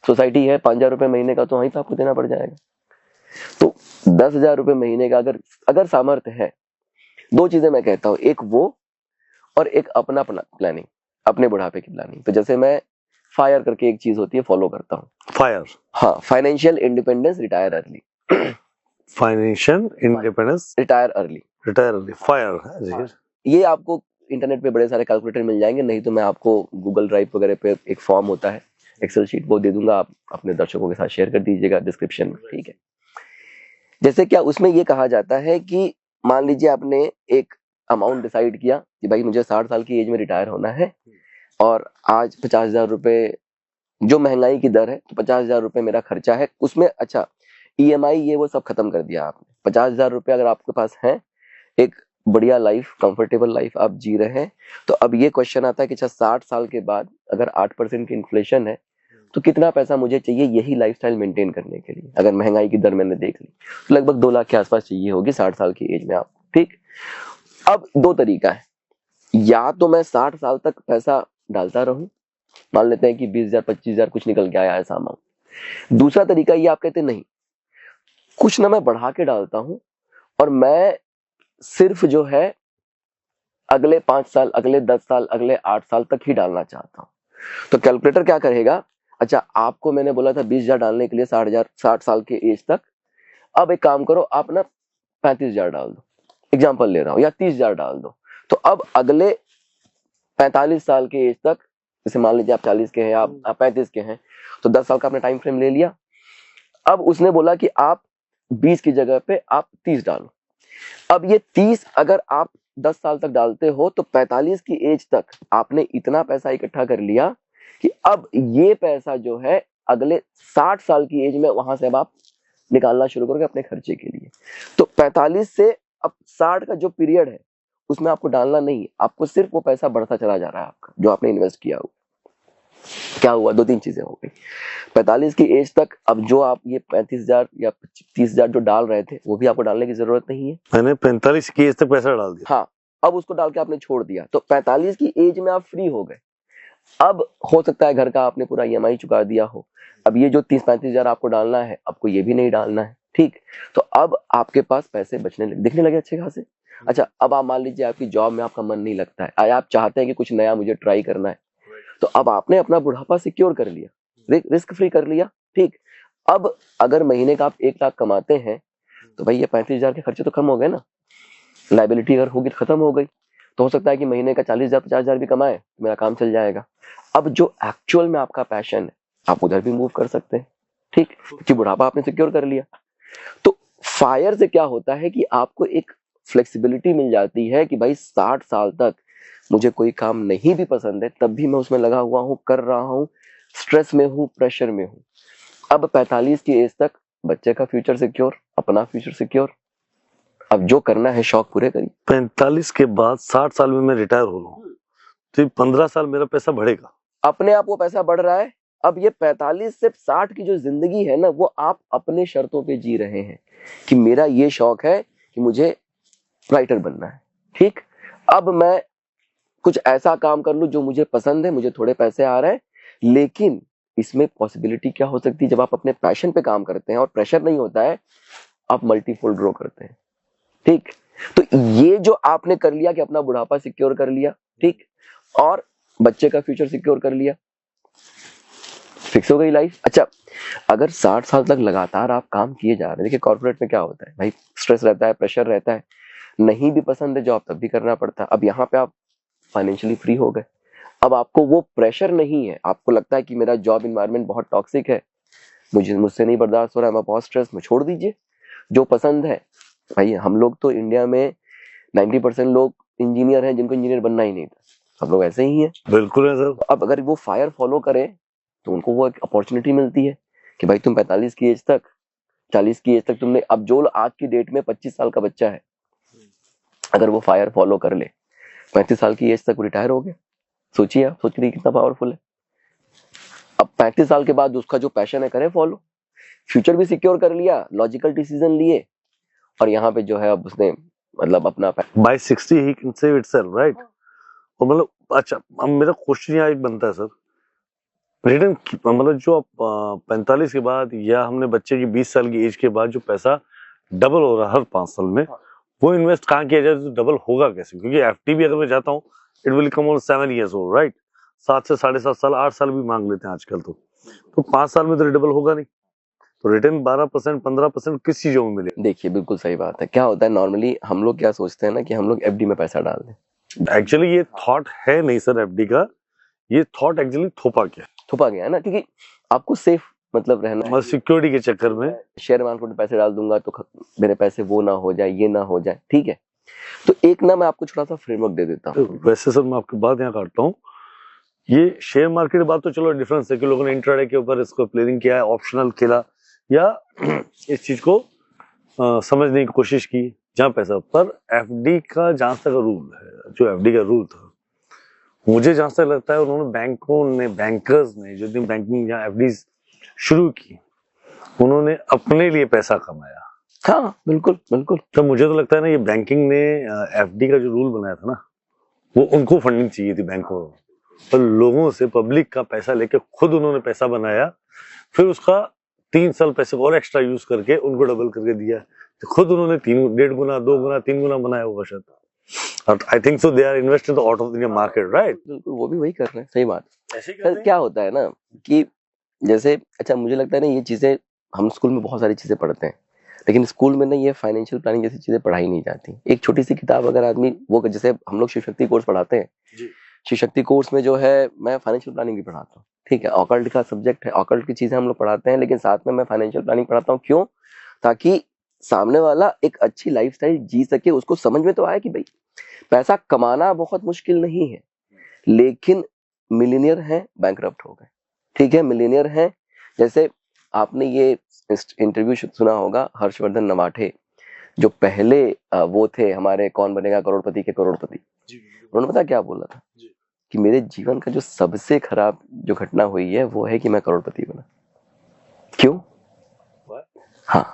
सोसाइटी है 5,000 रुपए महीने का, तो वहीं पे आपको देना पड़ जाएगा। तो 10,000 रुपए महीने का अगर सामर्थ्य है, 2 चीजें मैं कहता हूँ, एक वो और एक अपना प्लानिंग, अपने बुढ़ापे की प्लानिंग। तो जैसे मैं फायर करके एक चीज होती है, फॉलो करता हूँ। फायर, हाँ, financial independence, retire early. Financial independence, retire early, retire early, fire. ये आपको इंटरनेट पे बड़े सारे कैलकुलेटर मिल जाएंगे, नहीं तो मैं आपको गूगल ड्राइव वगैरह पे एक फॉर्म होता है, एक्सेल शीट, वो दे दूंगा, आप अपने दर्शकों के साथ शेयर कर दीजिएगा डिस्क्रिप्शन में, ठीक है। जैसे क्या उसमें ये कहा जाता है कि मान लीजिए आपने एक अमाउंट डिसाइड किया, कि भाई मुझे 60 साल की एज में रिटायर होना है और आज 50,000 रुपए जो महंगाई की दर है, तो 50,000 रुपए मेरा खर्चा है उसमें। अच्छा, ईएमआई ये वो सब खत्म कर दिया आपने। 50,000 रुपए अगर आपके पास है, एक बढ़िया लाइफ, कंफर्टेबल लाइफ आप जी रहे हैं, तो अब ये क्वेश्चन आता है कि अच्छा 60 साल के बाद अगर 8% की इन्फ्लेशन है तो कितना पैसा मुझे चाहिए यही लाइफस्टाइल मेंटेन करने के लिए। अगर महंगाई की दर मैंने देख ली तो लगभग 2 लाख के आसपास चाहिए होगी 60 साल की एज में आप। ठीक, अब दो तरीका है, या तो मैं 60 साल तक पैसा डालता रहूं, मान लेते हैं कि 20,000 25,000 कुछ निकल के आया ऐसा अमाउंट। दूसरा तरीका ये आप कहते नहीं, कुछ ना मैं बढ़ा के डालता हूं और मैं सिर्फ जो है अगले 5 साल, अगले 10 साल, अगले 8 साल तक ही डालना चाहता हूं। तो कैलकुलेटर क्या करेगा, अच्छा आपको मैंने बोला था 20,000 डालने के लिए 60 साल के एज तक, अब एक काम करो आप ना 35,000 डाल दो, एग्जाम्पल ले रहा हूं, या 30,000 डाल दो। तो अब अगले 45 साल के एज तक, जैसे मान लीजिए आप 40 के हैं, आप 35 के हैं, तो 10 साल का आपने टाइम फ्रेम ले लिया। अब उसने बोला कि आप 20 की जगह पे आप 30 डालो। अब ये 30 अगर आप 10 साल तक डालते हो तो 45 की एज तक आपने इतना पैसा इकट्ठा कर लिया कि अब ये पैसा जो है अगले 60 साल की एज में वहां से अब आप निकालना शुरू करोगे अपने खर्चे के लिए। तो 45 से अब 60 का जो पीरियड है उसमें आपको डालना नहीं, आपको सिर्फ वो पैसा बढ़ता चला जा रहा है आपका जो आपने इन्वेस्ट किया हुआ। क्या हुआ, 2-3 चीजें हो गई। 45 की एज तक अब जो आप ये 35,000 या 30,000 जो डाल रहे थे वो भी आपको डालने की जरूरत नहीं है। मैंने 45 की एज तक पैसा डाल दिया। हाँ, अब उसको डाल के आपने छोड़ दिया, तो 45 की एज में आप फ्री हो गए। अब हो सकता है घर का आपने पूरा ईएमआई चुका दिया हो, अब ये जो 30-35,000 आपको डालना है आपको ये भी नहीं डालना है। ठीक, तो अब आपके पास पैसे बचने दिखने लगे अच्छे खासे। अच्छा, अब आप मान लीजिए आपकी जॉब में आपका मन नहीं लगता है, आप चाहते हैं कि कुछ नया मुझे ट्राई करना है, तो अब आपने अपना बुढ़ापा सिक्योर कर लिया, रिस्क फ्री कर लिया। ठीक, अब अगर महीने का आप 1 लाख कमाते हैं तो भाई ये 35,000 के खर्चे तो कम हो गए ना, लाइबिलिटी अगर होगी तो खत्म हो गई। तो हो सकता है कि महीने का 40,000 50,000 भी कमाए, मेरा काम चल जाएगा। अब जो एक्चुअल में आपका पैशन है आप उधर भी मूव कर सकते हैं। ठीक, क्योंकि बुढ़ापा आपने सिक्योर कर लिया। तो फायर से क्या होता है कि आपको एक फ्लेक्सिबिलिटी मिल जाती है कि भाई 60 साल तक मुझे कोई काम नहीं भी पसंद है तब भी मैं उसमें लगा हुआ हूं, कर रहा हूं, स्ट्रेस में हूं, प्रेशर में हूं। अब 45 की एज तक बच्चे का फ्यूचर सिक्योर, अपना फ्यूचर सिक्योर, अब जो करना है शौक पूरे करिए। 45 के बाद 60 साल में मैं रिटायर हो रहा हूँ, तो 15 साल मेरा पैसा बढ़ेगा। अपने आप वो पैसा बढ़ रहा है। अब ये 45 से 60 की जो जिंदगी है ना वो आप अपने शर्तों पे जी रहे हैं कि मेरा ये शौक है कि मुझे राइटर बनना है। ठीक, अब मैं कुछ ऐसा काम कर लूं जो मुझे पसंद है, मुझे थोड़े पैसे आ रहे हैं, लेकिन इसमें पॉसिबिलिटी क्या हो सकती है, जब आप अपने पैशन पे काम करते हैं और प्रेशर नहीं होता है, आप मल्टीफोल्ड ग्रो करते हैं। ठीक, तो ये जो आपने कर लिया कि अपना बुढ़ापा सिक्योर कर लिया, ठीक, और बच्चे का फ्यूचर सिक्योर कर लिया, फिक्स हो गई लाइफ। अच्छा, अगर 60 साल तक लगातार आप काम किए जा रहे हैं, देखिए कॉर्पोरेट में क्या होता है भाई, स्ट्रेस रहता है, प्रेशर रहता है, नहीं भी पसंद है जॉब तब भी करना पड़ता है। अब यहाँ पे आप फाइनेंशियली फ्री हो गए, अब आपको वो प्रेशर नहीं है, आपको लगता है कि मेरा जॉब इन्वायरमेंट बहुत टॉक्सिक है, मुझसे नहीं बर्दाश्त हो रहा है, मैं बहुत स्ट्रेस में, छोड़ दीजिए। जो पसंद है भाई, हम लोग तो इंडिया में 90% लोग इंजीनियर हैं जिनको इंजीनियर बनना ही नहीं था, सब लोग ऐसे ही हैं। बिल्कुल है सर। अब अगर वो फायर फॉलो करें तो उनको वो एक अपॉर्चुनिटी मिलती है कि भाई तुम 45 की एज तक, 40 की एज तक तुमने, अब जो आज की डेट में 25 साल का बच्चा है अगर वो फायर फॉलो कर ले 35 साल की एज तक रिटायर हो गया। सोचिए, आप सोच रही कितना पावरफुल है। अब 35 साल के बाद उसका जो पैशन है करे फॉलो, फ्यूचर भी सिक्योर कर लिया, लॉजिकल डिसीजन लिए, और यहाँ पे जो है अब उसने मतलब अपना बाय 60 ही कैन सेव इटसेल्फ, राइट। और मतलब अच्छा, अब मेरा क्वेश्चन यहाँ एक बनता है सर, रिटर्न मतलब जो आप 45 के बाद या हमने बच्चे की 20 साल की एज के बाद जो पैसा डबल हो रहा है हर 5 साल में, वो इन्वेस्ट कहाँ किया जाए तो डबल होगा कैसे? क्योंकि एफडी भी अगर मैं जाता हूँ it will come on 7 years old, right. 7 से 7.5 साल, 8 साल भी मांग लेते हैं आजकल, तो 5 साल में तो डबल होगा नहीं, तो रिटर्न 12% 15% किस चीजों में मिलेगा? देखिए बिल्कुल सही बात है। क्या होता है नॉर्मली हम लोग क्या सोचते हैं ना कि हम लोग एफडी में पैसा डाल दें। एक्चुअली ये थॉट है नहीं सर एफडी का, ये थॉट एक्चुअली थोपा गया, थोपा गया है ना, क्योंकि आपको सेफ मतलब रहना है, सिक्योरिटी के चक्कर में शेयर मार्केट में पैसे डाल दूंगा तो मेरे पैसे वो ना हो जाए, ये ना हो जाए, ठीक है। तो एक ना मैं आपको छोटा सा फ्रेमवर्क दे देता हूँ। वैसे सर मैं आपकी बात यहाँ काटता हूँ, ये शेयर मार्केट की बात तो चलो डिफरेंस है कि लोगों ने इंट्राडे के ऊपर इसको प्लेनिंग किया है, ऑप्शनल खेला या इस चीज को समझने की कोशिश की जहाँ पैसा। पर एफडी का जहां तक रूल है, जो एफडी का रूल था, मुझे जहां तक लगता है उन्होंने बैंकर्स ने जो दिन बैंकिंग या एफडी शुरू की, उन्होंने अपने लिए पैसा कमाया। हाँ बिल्कुल बिल्कुल। तो मुझे तो लगता है ना, ये बैंकिंग ने एफडी का जो रूल बनाया था ना, वो उनको फंडिंग चाहिए थी बैंकों को, पर लोगों से पब्लिक का पैसा लेके खुद उन्होंने पैसा बनाया, फिर उसका 3 साल पैसे को और एक्स्ट्रा यूज करके उनको डबल करके दिया। तो खुद उन्होंने 1.5 गुना 2 गुना 3 गुना बनाया होगा शायद। I think so they are invested out of India market, right? बिल्कुल वो भी वही कर रहे हैं, सही बात। ऐसे ही करते सर हैं। क्या होता है ना कि जैसे अच्छा मुझे लगता है ना ये चीजें हम स्कूल में बहुत सारी चीजें पढ़ते हैं, लेकिन स्कूल में ना ये फाइनेंशियल प्लानिंग जैसी चीजें पढ़ाई नहीं जाती। एक छोटी सी किताब अगर आदमी वो, जैसे हम लोग शिव शक्ति कोर्स पढ़ाते हैं, जी। शिव शक्ति कोर्स में जो है मैं फाइनेंशियल प्लानिंग भी पढ़ाता हूँ, ठीक है। ऑकल्ट का सब्जेक्ट है, ऑकल्ट की चीजें हम लोग पढ़ाते हैं, लेकिन साथ में मैं फाइनेंशियल प्लानिंग पढ़ाता हूँ। क्यों? ताकि सामने वाला एक अच्छी लाइफस्टाइल जी सके, उसको समझ में तो आए कि भाई पैसा कमाना बहुत मुश्किल नहीं है, लेकिन मिलीनियर हैं बैंकरप्ट हो गए, ठीक है। मिलीनियर हैं, जैसे आपने ये इंटरव्यू सुना होगा हर्षवर्धन नवाठे, जो पहले वो थे हमारे कौन बनेगा करोड़पति के करोड़पति। उन्होंने पता क्या बोला था कि मेरे जीवन का जो सबसे खराब जो घटना हुई है वो है कि मैं करोड़पति बना। क्यों? हाँ,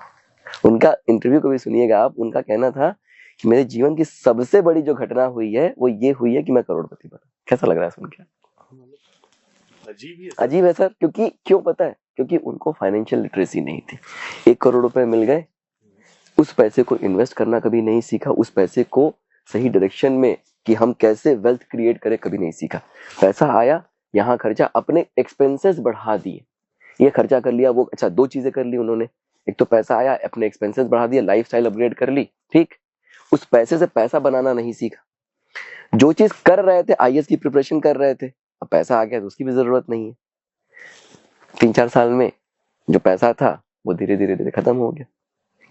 उनका इंटरव्यू कभी सुनिएगा आप, उनका कहना था कि मेरे जीवन की सबसे बड़ी जो घटना हुई है वो ये हुई है कि मैं करोड़पति बना। कैसा लग रहा है सुन के? अजीब है सर, क्योंकि क्यों पता है? क्योंकि उनको फाइनेंशियल लिटरेसी नहीं थी। 1 करोड़ रुपए मिल गए, उस पैसे को इन्वेस्ट करना कभी नहीं सीखा, उस पैसे को सही डायरेक्शन में कि हम कैसे वेल्थ क्रिएट करें कभी नहीं सीखा। पैसा आया, यहाँ खर्चा, अपने एक्सपेंसेस बढ़ा दिए, ये खर्चा कर लिया वो। अच्छा 2 चीजें कर ली उन्होंने, एक तो पैसा आया, अपने एक्सपेंसेस बढ़ा दिया, लाइफस्टाइल अपग्रेड कर ली, ठीक। उस पैसे से पैसा बनाना नहीं सीखा। जो चीज कर रहे थे, आईएएस की प्रिपरेशन कर रहे थे, अब पैसा आ गया तो उसकी भी जरूरत नहीं है। 3-4 साल में जो पैसा था वो धीरे धीरे खत्म हो गया।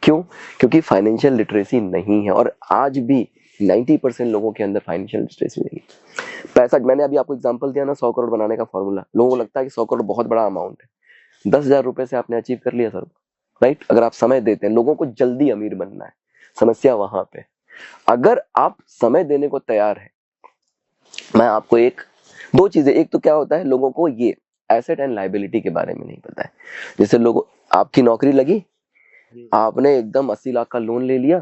क्यों? क्योंकि फाइनेंशियल लिटरेसी नहीं है। और आज भी 90% लोगों के अंदर फाइनेंशियल लिटरेसी नहीं है। पैसा, मैंने अभी आपको एग्जांपल दिया ना 100 करोड़ बनाने का फॉर्मूला, लोगों को लगता है कि 100 करोड़ बहुत बड़ा अमाउंट है। 10,000 रुपए से आपने अचीव कर लिया सर, राइट? अगर आप समय देते हैं, लोगों को जल्दी अमीर बनना है, समस्या वहां पे। अगर आप समय देने को तैयार है, मैं आपको 2 चीजें, एक तो क्या होता है लोगों को ये एसेट एंड लायबिलिटी के बारे में नहीं पता है। जैसे लोगों, आपकी नौकरी लगी, आपने एकदम 80 लाख का लोन ले लिया,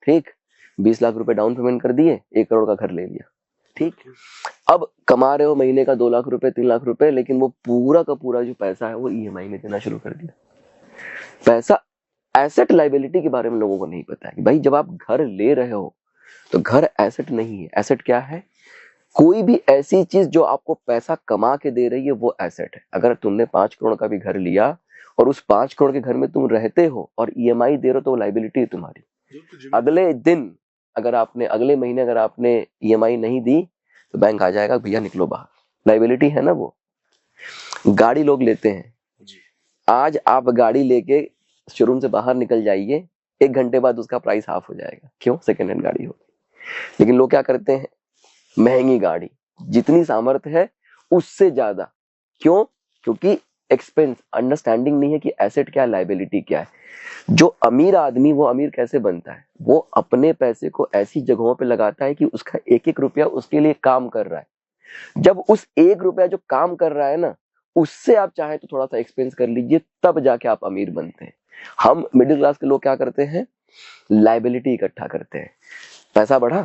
ठीक, 20 लाख रुपए डाउन पेमेंट कर दिए, 1 करोड़ का घर ले लिया, ठीक। अब कमा रहे हो महीने का 2 लाख रुपए 3 लाख रुपए, लेकिन वो पूरा का पूरा जो पैसा है वो ईएमआई में देना शुरू कर दिया। पैसा, एसेट लायबिलिटी के बारे में लोगों को नहीं पता है कि भाई जब आप घर ले रहे हो तो घर एसेट नहीं है। एसेट क्या है? कोई भी ऐसी चीज जो आपको पैसा कमा के दे रही है वो एसेट है। अगर तुमने 5 करोड़ का भी घर लिया और उस 5 करोड़ के घर में तुम रहते हो और ईएमआई दे रहे हो तो वो लायबिलिटी है तुम्हारी। अगले दिन अगर आपने, अगले महीने अगर आपने ईएमआई नहीं दी तो बैंक आ जाएगा, भैया निकलो बाहर, लायबिलिटी है ना वो। गाड़ी लोग लेते हैं, आज आप गाड़ी लेके शोरूम से बाहर निकल जाइए, 1 घंटे बाद उसका प्राइस हाफ हो जाएगा। क्यों? सेकेंड हैंड गाड़ी होगी। लेकिन लोग क्या करते हैं, महंगी गाड़ी, जितनी सामर्थ्य है उससे ज्यादा। क्यों? क्योंकि एक्सपेंस, अंडरस्टैंडिंग नहीं है कि एसेट क्या है, लायबिलिटी क्या है। जो अमीर आदमी, वो अमीर कैसे बनता है? वो अपने पैसे को ऐसी जगहों पे लगाता है कि उसका 1-1 रुपया उसके लिए काम कर रहा है। जब उस 1 रुपया जो काम कर रहा है ना, उससे आप चाहे तो थोड़ा सा एक्सपेंस कर लीजिए, तब जाके आप अमीर बनते हैं। हम मिडिल क्लास के लोग क्या करते हैं, लायबिलिटी इकट्ठा करते हैं। पैसा बढ़ा,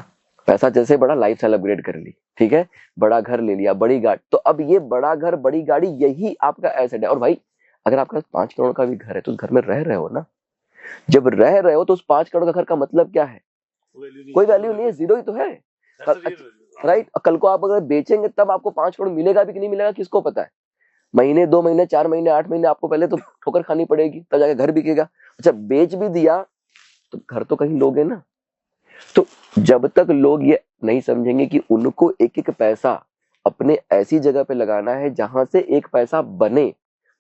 पैसा जैसे बढ़ा, लाइफस्टाइल अपग्रेड कर ली, ठीक है, बड़ा घर ले लिया, बड़ी गाड़ी। तो अब ये बड़ा घर बड़ी गाड़ी यही आपका एसेट है। और भाई अगर आपका 5 करोड़ का भी घर है तो उस घर में रह रहे हो ना, जब रह रहे हो तो उस 5 करोड़ का घर का मतलब क्या है? कोई वैल्यू नहीं है, जीरो ही तो है, राइट? कल को आप अगर बेचेंगे तब आपको 5 करोड़ मिलेगा भी कि नहीं मिलेगा किसको पता है। महीने 2 महीने 4 महीने 8 महीने आपको पहले तो ठोकर खानी पड़ेगी, तब जाके घर बिकेगा। अच्छा बेच भी दिया तो घर तो कहीं लोगे ना। तो जब तक लोग ये नहीं समझेंगे कि उनको 1-1 पैसा अपने ऐसी जगह पे लगाना है जहां से 1 पैसा बने,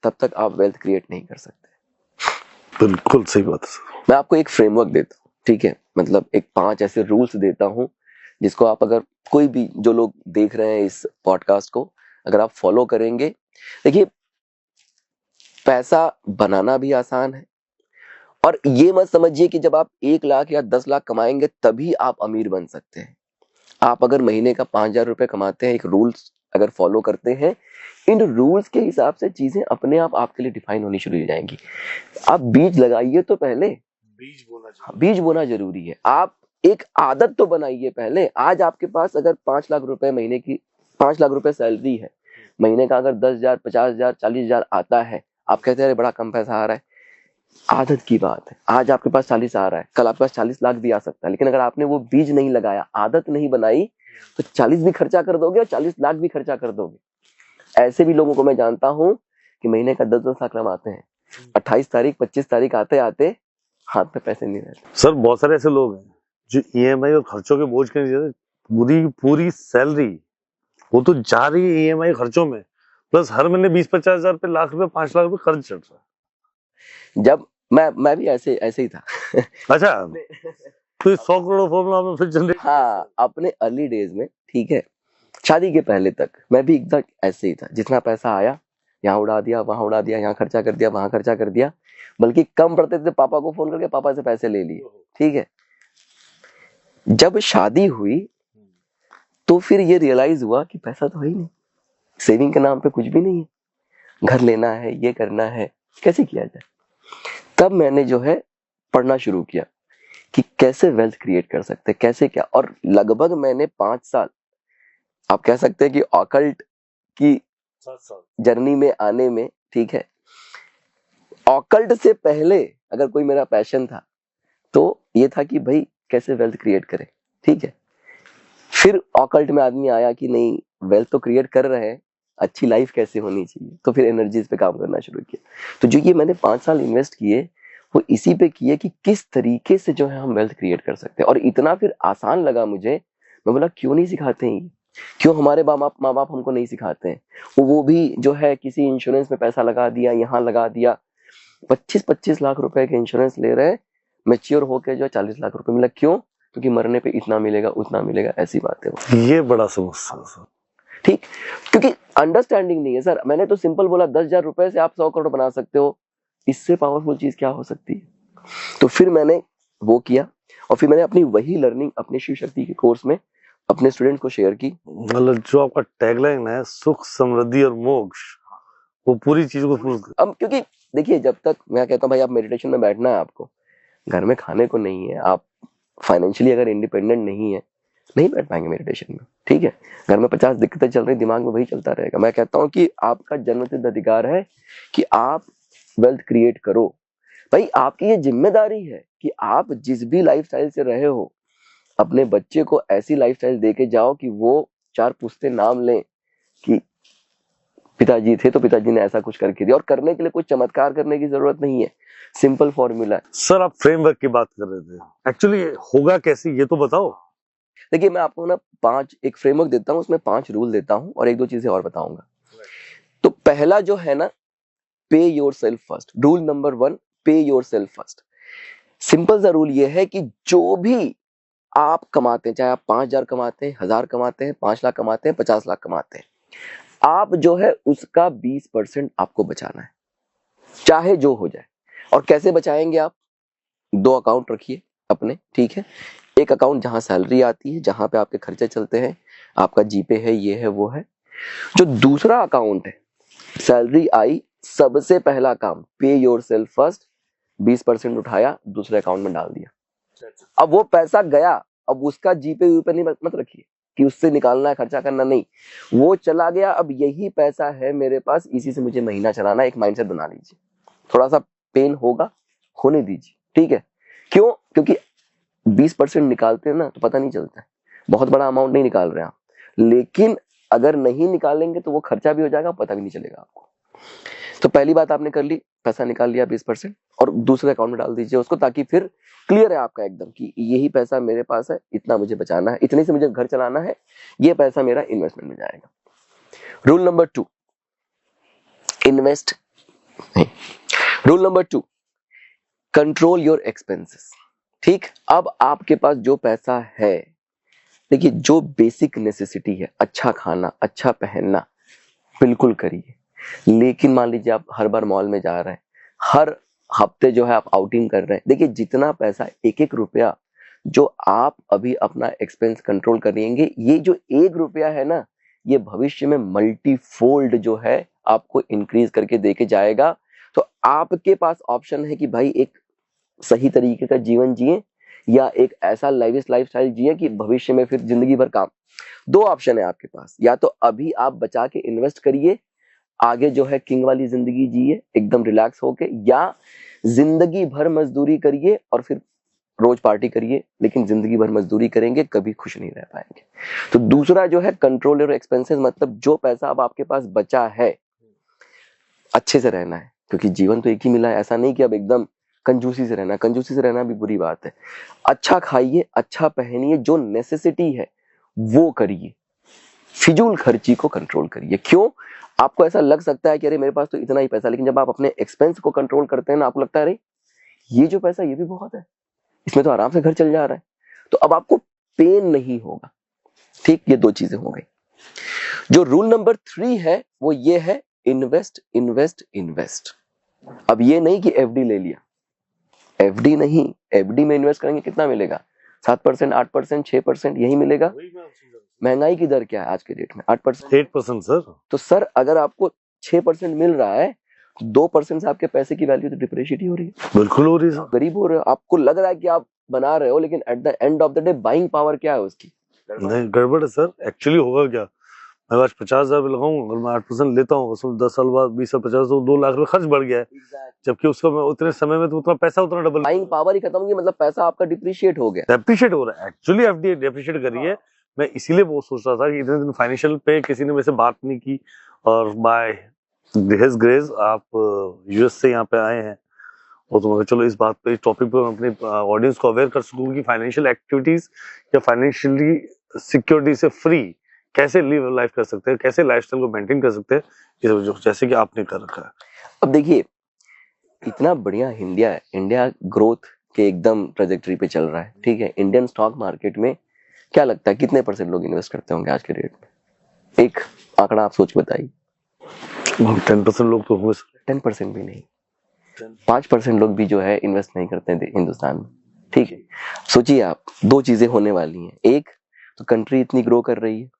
तब तक आप वेल्थ क्रिएट नहीं कर सकते। बिल्कुल सही बात है। मैं आपको एक फ्रेमवर्क देता हूँ, ठीक है। मतलब एक 5 ऐसे रूल्स देता हूँ जिसको आप अगर कोई भी जो लोग देख रहे हैं इस पॉडकास्ट को अगर आप फॉलो करेंगे, देखिए पैसा बनाना भी आसान है और ये मत समझिए कि जब आप 1 लाख या 10 लाख कमाएंगे तभी आप अमीर बन सकते हैं। आप अगर महीने का 5,000 रुपए कमाते हैं, एक रूल्स अगर फॉलो करते हैं, इन रूल्स के हिसाब से चीजें अपने आप आपके लिए डिफाइन होनी शुरू हो जाएंगी। आप बीज लगाइए तो पहले, बीज बोना जरूरी है। आप एक आदत तो बनाइए पहले। आज आपके पास अगर 5 लाख रुपए महीने की 5 लाख रुपए सैलरी है, महीने का अगर 10,000 50,000 40,000 आता है, आप कहते हैं अरे बड़ा कम पैसा आ रहा है। आदत की बात है, आज आपके पास 40 आ रहा है, कल आपके पास 40 लाख भी आ सकता है, लेकिन अगर आपने वो बीज नहीं लगाया, आदत नहीं बनाई, तो 40 भी खर्चा कर दोगे और 40 लाख भी खर्चा कर दोगे। ऐसे भी लोगों को मैं जानता हूं कि महीने का 10-10 लाख कमाते हैं, 28 तारीख 25 तारीख आते आते हाथ में पैसे नहीं रहते। सर बहुत सारे ऐसे लोग हैं जो ईएमआई और खर्चों के बोझ के नीचे पूरी पूरी सैलरी वो तो जा रही है ईएमआई खर्चों में, प्लस हर महीने 20-50 हजार रुपए, लाख रुपए, 5 लाख रुपए खर्च चल रहा है। जब मैं भी ऐसे ही था। अच्छा, तो 100 करोड़ फॉर्मूला में फिर जनरेट। हाँ, अपने अर्ली डेज में, ठीक है, शादी के पहले तक मैं भी एकदम ऐसे ही था। जितना पैसा आया यहाँ उड़ा दिया, वहां उड़ा दिया, यहाँ खर्चा कर दिया, वहां खर्चा कर दिया, बल्कि कम पड़ते थे पापा को फोन करके पापा से पैसे ले लिए। ठीक है, जब शादी हुई तो फिर ये रियलाइज हुआ कि पैसा तो है ही नहीं, सेविंग के नाम पे कुछ भी नहीं है, घर लेना है, ये करना है, कैसे किया जाए। तब मैंने जो है पढ़ना शुरू किया कि कैसे वेल्थ क्रिएट कर सकते, कैसे क्या। और लगभग मैंने 5 साल, आप कह सकते हैं कि ऑकल्ट की 7 साल जर्नी में आने में, ठीक है, ऑकल्ट से पहले अगर कोई मेरा पैशन था तो ये था कि भाई कैसे वेल्थ क्रिएट करें। ठीक है, फिर ऑकल्ट में आदमी आया कि नहीं, वेल्थ तो क्रिएट कर रहे हैं, अच्छी लाइफ कैसे होनी चाहिए, तो फिर एनर्जीज पे काम करना शुरू किया। तो जो ये मैंने 5 साल इन्वेस्ट किए वो इसी पे किए कि किस तरीके से जो है हम वेल्थ क्रिएट कर सकते हैं। और इतना फिर आसान लगा मुझे, मैं बोला क्यों नहीं सिखाते हैं, क्यों हमारे माँ बाप हमको नहीं सिखाते हैं। वो भी जो है किसी इंश्योरेंस में पैसा लगा दिया, यहाँ लगा दिया, 25-25 लाख रुपए के इंश्योरेंस ले रहे, मैच्योर होके जो 40 लाख रुपए मिला। क्यों? क्योंकि मरने पे इतना मिलेगा उतना मिलेगा, ऐसी बात है। ये बड़ा समस्या सर। ठीक, क्योंकि अंडरस्टैंडिंग नहीं है सर। मैंने तो सिंपल बोला 10,000 रुपए से आप 100 करोड़ बना सकते हो, इससे पावरफुल चीज क्या हो सकती है। तो फिर मैंने वो किया और फिर मैंने अपनी वही लर्निंग अपने शिव शक्ति के कोर्स में अपने स्टूडेंट को शेयर की। मतलब जो आपका टैगलाइन है सुख समृद्धि और मोक्ष, वो पूरी चीज को अब क्योंकि देखिए, जब तक मैं कहता हूँ भाई आप मेडिटेशन में बैठना है, आपको घर में खाने को नहीं है, आप फाइनेंशियली अगर इंडिपेंडेंट नहीं है, नहीं बैठ पाएंगे मेडिटेशन में। ठीक है, घर में 50 दिक्कतें चल रही, दिमाग में वही चलता रहेगा। मैं कहता हूँ कि आपका जन्मसिद्ध अधिकार है कि आप वेल्थ क्रिएट करो। भाई आपकी ये जिम्मेदारी है कि आप जिस भी लाइफस्टाइल से रहे हो, अपने बच्चे को ऐसी लाइफस्टाइल देके जाओ कि वो 4 पुश्ते नाम लें कि पिताजी थे तो पिताजी ने ऐसा कुछ करके दिया। और करने के लिए कुछ चमत्कार करने की जरूरत नहीं है, सिंपल फॉर्मूला है। सर आप फ्रेमवर्क की बात कर रहे थे, एक्चुअली होगा कैसे ये तो बताओ। देखिए, मैं आपको ना 5 एक फ्रेमवर्क देता हूँ, उसमें 5 रूल देता हूँ और 1-2 चीजें और बताऊंगा। तो पहला जो है ना, पे your self first. Rule number 1, पे योर सेल्फ फर्स्ट। सिंपल सा रूल ये है कि जो भी आप कमाते हैं, चाहे आप 5,000 कमाते हैं, 1,000 कमाते हैं, 5 लाख कमाते हैं, 50 लाख कमाते हैं, आप जो है उसका 20% आपको बचाना है, चाहे जो हो जाए। और कैसे बचाएंगे आप? 2 अकाउंट रखिए अपने। ठीक है, एक अकाउंट जहां सैलरी आती है, जहां पे आपके खर्चे चलते हैं, आपका जीपे है, ये है, वो है। जो दूसरा अकाउंट है, सैलरी आई, सबसे पहला काम पे योर सेल्फ फर्स्ट, 20% उठाया, दूसरे अकाउंट में डाल दिया। अब वो पैसा गया, अब उसका जीपे वीपे नहीं मत रखिए कि उससे निकालना है, खर्चा करना नहीं, वो चला गया। अब यही पैसा है मेरे पास, इसी से मुझे महीना चलाना है। एक माइंडसेट बना लीजिए। थोड़ा सा पेन होगा, होने दीजिए। ठीक है, क्यों? क्योंकि 20% निकालते हैं ना तो पता नहीं चलता है, बहुत बड़ा अमाउंट नहीं निकाल रहे आप, लेकिन अगर नहीं निकालेंगे तो वो खर्चा भी हो जाएगा, पता भी नहीं चलेगा आपको। तो पहली बात आपने कर ली, पैसा निकाल लिया 20% और दूसरे अकाउंट में डाल दीजिए उसको, ताकि फिर क्लियर है आपका एकदम कि यही पैसा मेरे पास है, इतना मुझे बचाना है, इतने से मुझे घर चलाना है, ये पैसा मेरा इन्वेस्टमेंट में जाएगा। Rule number 2, rule number 2, control your expenses. ठीक, अब आपके पास जो पैसा है, देखिए जो बेसिक नेसेसिटी है, अच्छा खाना, अच्छा पहनना, बिल्कुल करिए। लेकिन मान लीजिए आप हर बार मॉल में जा रहे हैं, हर हफ्ते जो है आप आउटिंग कर रहे हैं, देखिए जितना पैसा, एक एक रुपया जो आप अभी अपना एक्सपेंस कंट्रोल करेंगे, ये जो 1 रुपया है ना, ये भविष्य में मल्टीफोल्ड जो है आपको इंक्रीज करके देके जाएगा। तो आपके पास ऑप्शन है कि भाई एक सही तरीके का जीवन जिए या एक ऐसा लाइफस्टाइल जिए कि भविष्य में फिर जिंदगी भर काम। दो ऑप्शन है आपके पास, या तो अभी आप बचा के इन्वेस्ट करिए, आगे जो है किंग वाली जिंदगी जिए एकदम रिलैक्स होके, या जिंदगी भर मजदूरी करिए और फिर रोज पार्टी करिए, लेकिन जिंदगी भर मजदूरी करेंगे कभी खुश नहीं रह पाएंगे। तो दूसरा जो है कंट्रोल योर एक्सपेंसेस, मतलब जो पैसा अब आपके पास बचा है अच्छे से रहना है, क्योंकि जीवन तो एक ही मिला है। ऐसा नहीं कि अब एकदम कंजूसी से रहना, कंजूसी से रहना भी बुरी बात है। अच्छा खाइए, अच्छा पहनिए, जो नेसेसिटी है वो करिए, फिजूल खर्ची को कंट्रोल करिए। क्यों? आपको ऐसा लग सकता है कि अरे मेरे पास तो इतना ही पैसा, लेकिन जब आप अपने एक्सपेंस को कंट्रोल करते हैं ना, आपको लगता है अरे ये जो पैसा ये भी बहुत है, इसमें तो आराम से घर चल जा रहा है। तो अब आपको पेन नहीं होगा। ठीक, ये दो चीजें हो गई। जो रूल नंबर 3 है वो ये है, इन्वेस्ट इन्वेस्ट इन्वेस्ट। अब ये नहीं कि एफडी ले लिया, एफडी नहीं, एफडी में इन्वेस्ट करेंगे कितना मिलेगा? 7%, 8%, 6% यही मिलेगा। महंगाई की दर क्या है आज के डेट में? 8%, 8% सर। तो सर अगर आपको 6% मिल रहा है, 2% से आपके पैसे की वैल्यू तो डिप्रिशिएट ही हो रही है। बिल्कुल हो रही है सर। गरीब हो रहे हो, आपको लग रहा है कि आप बना रहे हो, लेकिन at the end of the day buying power क्या है उसकी? नहीं, गड़बड़ है सर। एक्चुअली होगा क्या, मैं आज 50,000 लगाऊं, अगर मैं 8% लेता हूँ, उसमें 10 साल बाद 20 से 50 तो 2 लाख रुपए खर्च बढ़ गया है। जबकि उसका मैं उतने समय में तो उतना पैसा उतना डबल, बाइंग पावर ही खत्म हो गई, मतलब पैसा आपका डिप्रिशिएट हो गया, डेप्रिशिएट हो रहा है। एक्चुअली एफडी डेप्रिशिएट करी है। मैं इसीलिए वो सोच रहा था कि इतने दिन फाइनेंशियल पे किसी ने मेरे से बात नहीं की, और बाय हिज ग्रेस आप यूएस से यहाँ पे आए हैं, और तो मैं चलो इस बात पे, इस टॉपिक पे मैं अपने ऑडियंस को अवेयर कर सकूं कि फाइनेंशियल एक्टिविटीज या फाइनेंशियली सिक्योरिटी से फ्री कैसे लिव लाइफ कर सकते हैं, कैसे लाइफस्टाइल को मेंटेन कर सकते हैं, जैसे कि आपने कर रखा है। अब देखिए इतना बढ़िया इंडिया है, इंडिया ग्रोथ के एकदम ट्रेजेक्टरी पे चल रहा है। ठीक है, इंडियन स्टॉक मार्केट में क्या लगता है कितने % लोग इन्वेस्ट करते होंगे आज के डेट में? एक आंकड़ा आप सोच के बताइए। 10% लोग तो होंगे सर। 10% भी नहीं, 5% लोग भी जो है इन्वेस्ट नहीं करते हैं हिंदुस्तान में। ठीक है, सोचिए आप, दो चीजें होने वाली हैं। एक तो कंट्री इतनी ग्रो कर रही है,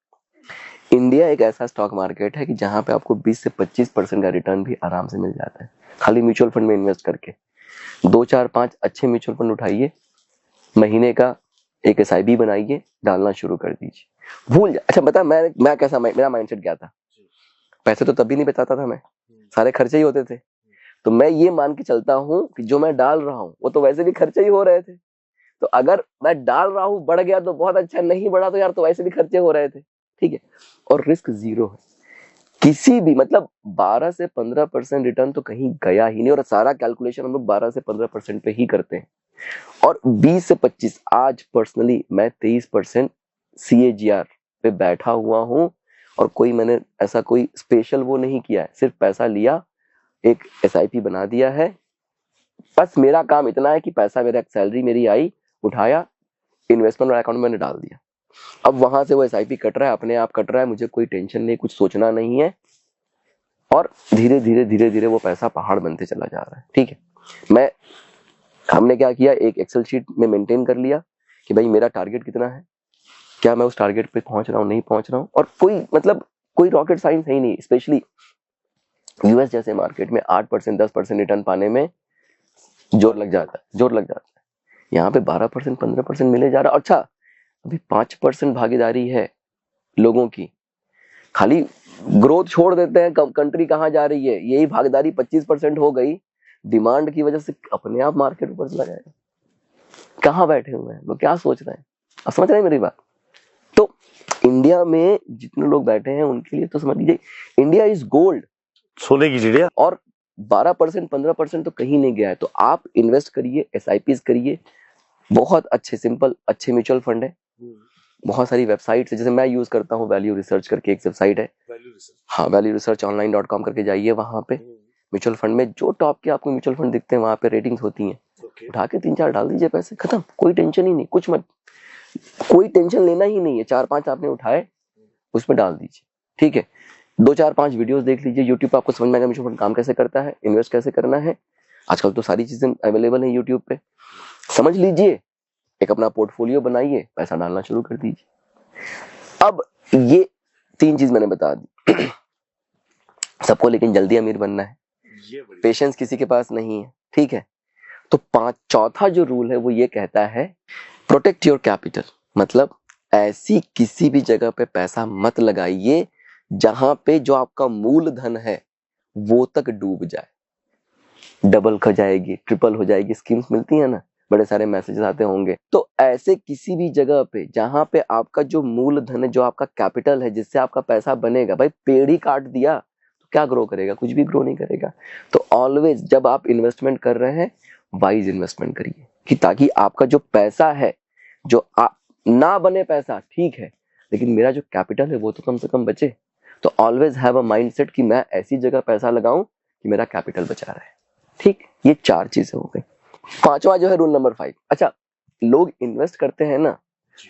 इंडिया एक ऐसा स्टॉक मार्केट है कि जहां पे आपको 20 से 25% का रिटर्न भी आराम से मिल जाता है, खाली म्यूचुअल फंड में इन्वेस्ट करके। 2 4 5 अच्छे म्यूचुअल फंड उठाइए, महीने का एक SIP बनाइए, डालना शुरू कर दीजिए, भूल जा। अच्छा बता, मैं कैसा, मेरा माइंडसेट क्या था? पैसे तो तभी नहीं बचाता था मैं, सारे खर्चे ही होते थे। तो मैं ये मान के चलता हूँ कि जो मैं डाल रहा हूँ वो तो वैसे भी खर्चे ही हो रहे थे, तो अगर मैं डाल रहा हूँ बढ़ गया तो बहुत अच्छा, नहीं बढ़ा तो यार तो वैसे भी खर्चे हो रहे थे। ठीक है, और रिस्क जीरो है किसी भी, मतलब 12 से 15% रिटर्न तो कहीं गया ही नहीं, और सारा कैलकुलेशन हम लोग 12 से 15% पे ही करते हैं। और 20 से 25, आज पर्सनली मैं 23% CAGR पे बैठा हुआ हूं, और कोई मैंने ऐसा कोई स्पेशल वो नहीं किया है, सिर्फ पैसा लिया, एक SIP बना दिया है। बस मेरा काम इतना है कि पैसा, मेरा सैलरी मेरी आई, उठाया, इन्वेस्टमेंट अकाउंट में मैंने डाल दिया, अब वहां से वो SIP कट रहा है, अपने आप कट रहा है, मुझे कोई टेंशन नहीं, कुछ सोचना नहीं है, और धीरे धीरे धीरे धीरे वो पैसा पहाड़ बनते चला जा रहा है। ठीक है, हमने क्या किया, एक एक्सेल शीट में मेंटेन कर लिया कि भाई मेरा टारगेट कितना है, क्या मैं उस टारगेट पे पहुंच रहा हूँ, नहीं पहुंच रहा हूँ, और कोई रॉकेट साइंस है ही नहीं। स्पेशली यूएस जैसे मार्केट में 8% 10% रिटर्न पाने में जोर लग जाता है। यहाँ पे 12% 15% मिले जा रहा है। अच्छा, अभी 5% भागीदारी है लोगों की, खाली ग्रोथ छोड़ देते हैं, कंट्री कहाँ जा रही है, यही भागीदारी 25% हो गई, डिमांड की वजह से अपने आप मार्केट ऊपर चला जाएगा। कहाँ बैठे हुए हैं लोग, क्या सोच रहे हैं? आप समझ रहे हैं मेरी बात? तो इंडिया में जितने लोग बैठे हैं उनके लिए तो समझ लीजिए, इंडिया इज गोल्ड, सोने की चिड़िया। और 12% 15% तो कहीं नहीं गया है। तो आप इन्वेस्ट करिए, SIPs करिए, बहुत अच्छे सिंपल अच्छे म्यूचुअल फंड है, बहुत सारी वेबसाइट्स है, जैसे मैं यूज करता हूँ वैल्यू रिसर्च करके एक वेबसाइट है, हाँ वैल्यू रिसर्च online.com करके जाइए, वहां पे म्यूचुअल फंड में जो टॉप के आपको म्यूचुअल फंड दिखते हैं वहां पे रेटिंग्स होती हैं, उठा के 3-4 डाल दीजिए पैसे, खत्म, कोई टेंशन ही नहीं, कुछ मत, कोई टेंशन लेना ही नहीं है। 4-5 आपने उठाए उसमें डाल दीजिए, ठीक है। 2-4-5 वीडियोस देख लीजिए, यूट्यूब पे आपको समझ में आएगा म्यूचुअल फंड काम कैसे करता है, इन्वेस्ट कैसे करना है। आजकल तो सारी चीजें अवेलेबल है यूट्यूब पे, समझ लीजिए, एक अपना पोर्टफोलियो बनाइए, पैसा डालना शुरू कर दीजिए। अब ये 3 चीज मैंने बता दी सबको, लेकिन जल्दी अमीर बनना है, पेशेंस किसी के पास नहीं है, ठीक है। तो चौथा जो रूल है वो ये कहता है प्रोटेक्ट योर कैपिटल, मतलब ऐसी किसी भी जगह पे पैसा मत लगाइए जहां पे जो आपका मूलधन है वो तक डूब जाए, डबल हो जाएगी, ट्रिपल हो जाएगी, स्कीम्स मिलती है ना, बड़े सारे मैसेजेस आते होंगे। तो ऐसे किसी भी जगह पे जहां पे आपका जो मूलधन है, जो आपका कैपिटल है, जिससे आपका पैसा बनेगा, भाई पेड़ ही काट दिया तो क्या ग्रो करेगा, कुछ भी ग्रो नहीं करेगा। तो ऑलवेज जब आप इन्वेस्टमेंट कर रहे हैं वाइज इन्वेस्टमेंट करिए, कि ताकि आपका जो पैसा है, जो ना बने पैसा ठीक है, लेकिन मेरा जो कैपिटल है वो तो कम से कम बचे। तो ऑलवेज हैव अ माइंडसेट कि मैं ऐसी जगह पैसा लगाऊं कि मेरा कैपिटल बचा रहे, ठीक। ये 4 चीजें हो गई। 5वां जो है रूल नंबर 5, अच्छा, लोग इन्वेस्ट करते हैं ना,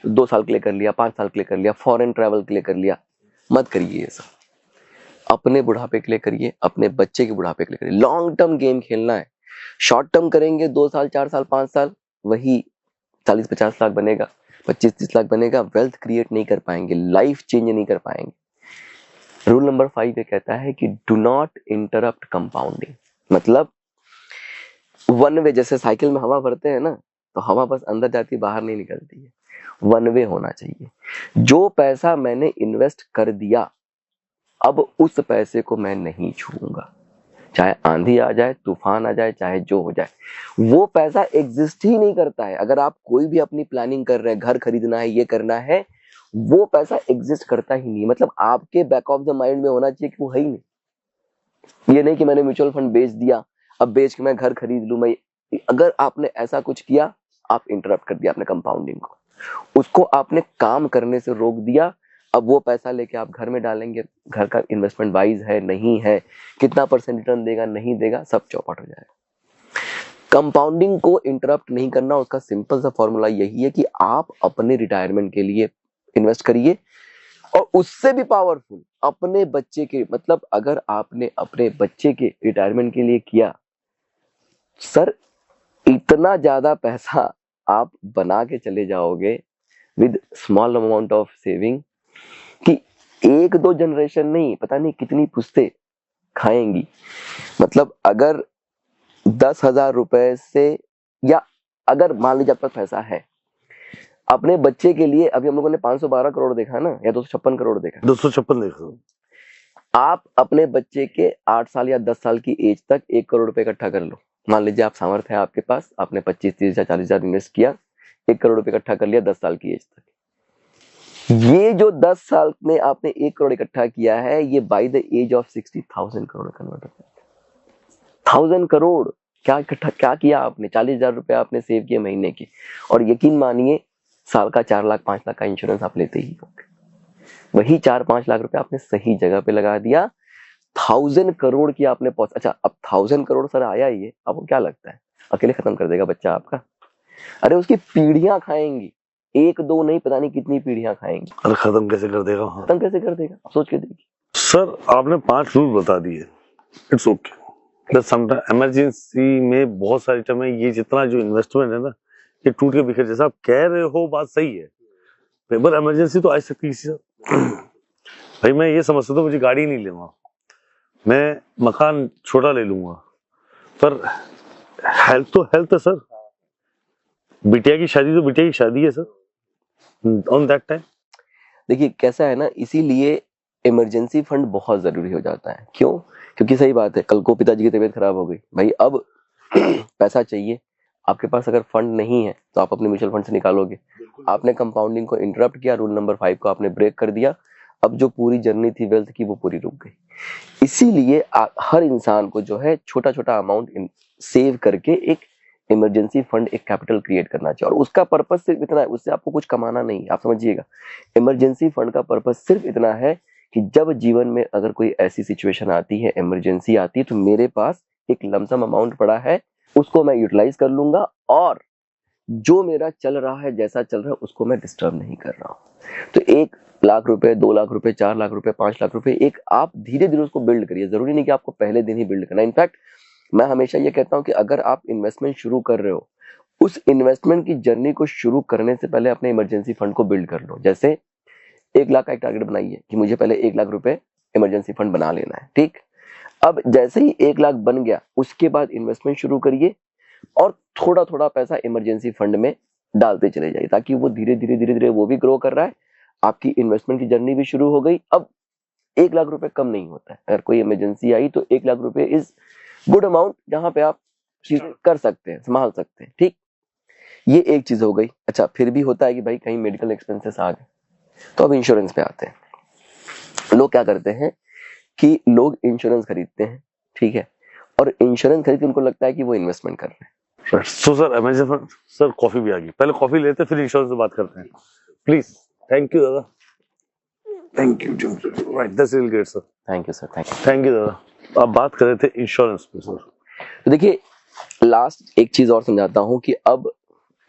2 साल के लिए कर लिया, 5 साल के लिए कर लिया, फॉरेन ट्रैवल के लिए कर लिया, मत करिए ये सब। अपने बुढ़ापे के लिए करिए, अपने बच्चे के बुढ़ापे के लिए करिए। लॉन्ग टर्म गेम खेलना है, शॉर्ट टर्म करेंगे 2 साल 4 साल 5 साल, वही 40-50 लाख बनेगा, 25-30 लाख बनेगा, वेल्थ क्रिएट नहीं कर पाएंगे, लाइफ चेंज नहीं कर पाएंगे। रूल नंबर 5 ये कहता है कि डू नॉट इंटरप्ट कंपाउंडिंग, मतलब वन वे, जैसे साइकिल में हवा भरते हैं ना, तो हवा बस अंदर जाती है, बाहर नहीं निकलती है, वन वे होना चाहिए। जो पैसा मैंने इन्वेस्ट कर दिया, अब उस पैसे को मैं नहीं छूऊंगा, चाहे आंधी आ जाए, तूफान आ जाए, चाहे जो हो जाए, वो पैसा एग्जिस्ट ही नहीं करता है। अगर आप कोई भी अपनी प्लानिंग कर रहे हैं, घर खरीदना है, ये करना है, वो पैसा एग्जिस्ट करता ही नहीं। मतलब आपके बैक ऑफ द माइंड में होना चाहिए कि वो है ही नहीं। ये नहीं कि मैंने म्यूचुअल फंड बेच दिया, अब बेच के मैं घर खरीद लूं। मैं, अगर आपने ऐसा कुछ किया, आप इंटरप्ट कर दिया अपने कंपाउंडिंग को, उसको आपने काम करने से रोक दिया। अब वो पैसा लेके आप घर में डालेंगे, घर का इन्वेस्टमेंट वाइज है नहीं है, कितना % रिटर्न देगा नहीं देगा, सब चौपट हो जाएगा। कंपाउंडिंग को इंटरप्ट नहीं करना, उसका सिंपल सा फॉर्मूला यही है कि आप अपने रिटायरमेंट के लिए इन्वेस्ट करिए, और उससे भी पावरफुल अपने बच्चे के, मतलब अगर आपने अपने बच्चे के रिटायरमेंट के लिए किया, सर इतना ज्यादा पैसा आप बना के चले जाओगे with small amount of saving कि 1-2 जनरेशन नहीं, पता नहीं कितनी पुश्ते खाएंगी। मतलब अगर 10,000 रुपए से, या अगर मान लीजिए आपका पैसा है अपने बच्चे के लिए, अभी हम लोगों ने 512 करोड़ देखा ना, या 256 करोड़ देखा, 256 देखा। आप अपने बच्चे के 8 साल या 10 साल की एज तक 1 करोड़ रुपए इकट्ठा कर लो। मान लीजिए आप सामर्थ्य है आपके पास, आपने 25-30 या 40,000 इन्वेस्ट किया, 1 करोड़ रुपए इकट्ठा कर लिया 10 साल की एज तक। ये जो 10 साल में आपने 1 करोड़ इकट्ठा किया है, ये by the age of 60,000 crore convert हो जाता है। 1000 करोड़ क्या इकट्ठा, क्या किया आपने, 40,000 रुपए आपने सेव किए महीने के, और यकीन मानिए साल का 4 लाख 5 लाख का इंश्योरेंस आप लेते ही होंगे। वही 4-5 लाख रुपए आपने सही जगह पे लगा दिया, 1000 करोड़ की आपने अच्छा, अब 1000 करोड़ सर आया ही है, आपको क्या लगता है अकेले खत्म कर देगा बच्चा आपका? अरे उसकी पीढ़ियां खाएंगी, 1-2 नहीं, पता नहीं कितनी पीढ़ियां खाएंगी। अरे खत्म कैसे कर देगा? हाँ। खत्म कैसे कर देगा, आप सोच के देखिए। सर आपने 5 रूल बता दिए, इट्स ओके। समटाइम इमरजेंसी में बहुत सारी टाइम में ये जितना जो इन्वेस्टमेंट है ना, ये टूट के बिखर, जैसा आप कह रहे हो बात सही है, पर इमरजेंसी तो आ सकती है किसी से। भाई मैं ये समझता हूँ मुझे गाड़ी नहीं लूंगा, मैं मकान छोटा ले लूंगा, पर हेल्थ तो हेल्थ है सर। बिटिया की शादी तो बिटिया की शादी है सर, ऑन दैट टाइम। देखिए कैसा है ना, इसीलिए इमरजेंसी फंड बहुत जरूरी हो जाता है। क्यों? क्योंकि सही बात है, कल को पिताजी की तबीयत खराब हो गई, भाई अब पैसा चाहिए, आपके पास अगर फंड नहीं है तो आप अपने म्यूचुअल फंड से निकालोगे। आपने कंपाउंडिंग को इंटरप्ट किया, रूल नंबर 5 को आपने ब्रेक कर दिया, अब जो पूरी जर्नी थी वेल्थ की वो पूरी रुक गई। इसीलिए हर इंसान को जो है छोटा छोटा अमाउंट सेव करके एक इमरजेंसी फंड, एक कैपिटल क्रिएट करना चाहिए, और उसका पर्पस सिर्फ इतना है, उससे आपको कुछ कमाना नहीं, आप समझिएगा। इमरजेंसी फंड का पर्पस सिर्फ इतना है कि जब जीवन में अगर कोई ऐसी सिचुएशन आती है, इमरजेंसी आती है, तो मेरे पास एक लमसम अमाउंट पड़ा है, उसको मैं यूटिलाइज कर लूंगा, और जो मेरा चल रहा है, जैसा चल रहा है, उसको मैं डिस्टर्ब नहीं कर रहा हूँ। तो 1 लाख रुपए, 2 लाख रुपए, 4 लाख रुपए, 5 लाख रुपए, एक आप धीरे धीरे उसको बिल्ड करिए। जरूरी नहीं कि आपको पहले दिन ही बिल्ड करना। इनफैक्ट मैं हमेशा ये कहता हूँ कि अगर आप इन्वेस्टमेंट शुरू कर रहे हो, उस इन्वेस्टमेंट की जर्नी को शुरू करने से पहले अपने इमरजेंसी फंड को बिल्ड कर लो। जैसे 1 लाख का एक टारगेट बनाइए कि मुझे पहले 1 लाख रुपए इमरजेंसी फंड बना लेना है, ठीक। अब जैसे ही 1 लाख बन गया, उसके बाद इन्वेस्टमेंट शुरू करिए और थोड़ा थोड़ा पैसा इमरजेंसी फंड में डालते चले जाइए, ताकि वो धीरे धीरे धीरे धीरे वो भी ग्रो कर रहा है, आपकी इन्वेस्टमेंट की जर्नी भी शुरू हो गई। अब 1 लाख रुपए कम नहीं होता है। अगर कोई इमरजेंसी आई तो 1 लाख रुपए इज गुड अमाउंट, जहां पे आप चीजें कर सकते हैं, संभाल सकते हैं, ठीक। ये एक चीज हो गई। अच्छा, फिर भी होता है कि भाई कहीं मेडिकल एक्सपेंसेस आ गए, तो अब इंश्योरेंस पे आते हैं। लोग क्या करते हैं कि लोग इंश्योरेंस खरीदते हैं, ठीक है, और इंश्योरेंस खरीद के उनको लगता है कि वो इन्वेस्टमेंट कर रहे हैं। So sir Amazon sir coffee भी आ गई, पहले कॉफी लेते फिर इंश्योरेंस से बात करते हैं प्लीज। थैंक यू दादा, thank you right, that's really great sir, thank you sir, thank you दादा। आप बात कर रहे थे इंश्योरेंस पे सर। तो देखिए, लास्ट एक चीज और समझाता हूँ कि अब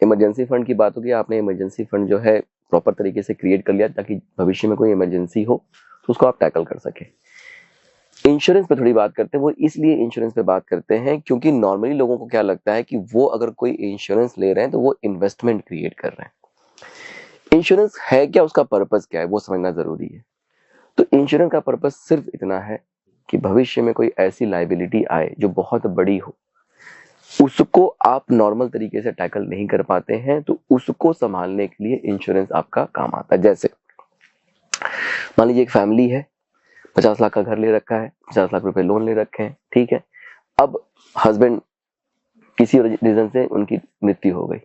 इमरजेंसी फंड की बात होगी। आपने इमरजेंसी फंड जो है प्रॉपर तरीके से क्रिएट कर लिया, ताकि भविष्य में कोई इमरजेंसी हो तो उसको आप टैकल कर सके। इंश्योरेंस पे थोड़ी बात करते हैं। वो इसलिए इंश्योरेंस पे बात करते हैं क्योंकि नॉर्मली लोगों को क्या लगता है कि वो अगर कोई इंश्योरेंस ले रहे हैं तो वो इन्वेस्टमेंट क्रिएट कर रहे हैं। इंश्योरेंस है क्या, उसका पर्पस क्या है, वो समझना जरूरी है। तो इंश्योरेंस का पर्पस सिर्फ इतना है कि भविष्य में कोई ऐसी लायबिलिटी आए जो बहुत बड़ी हो, उसको आप नॉर्मल तरीके से टैकल नहीं कर पाते हैं, तो उसको संभालने के लिए इंश्योरेंस आपका काम आता है। जैसे मान लीजिए एक फैमिली है, 50 लाख का घर ले रखा है, 50 लाख रुपए लोन ले रखे हैं, ठीक है। अब हस्बैंड किसी रीजन से उनकी मृत्यु हो गई,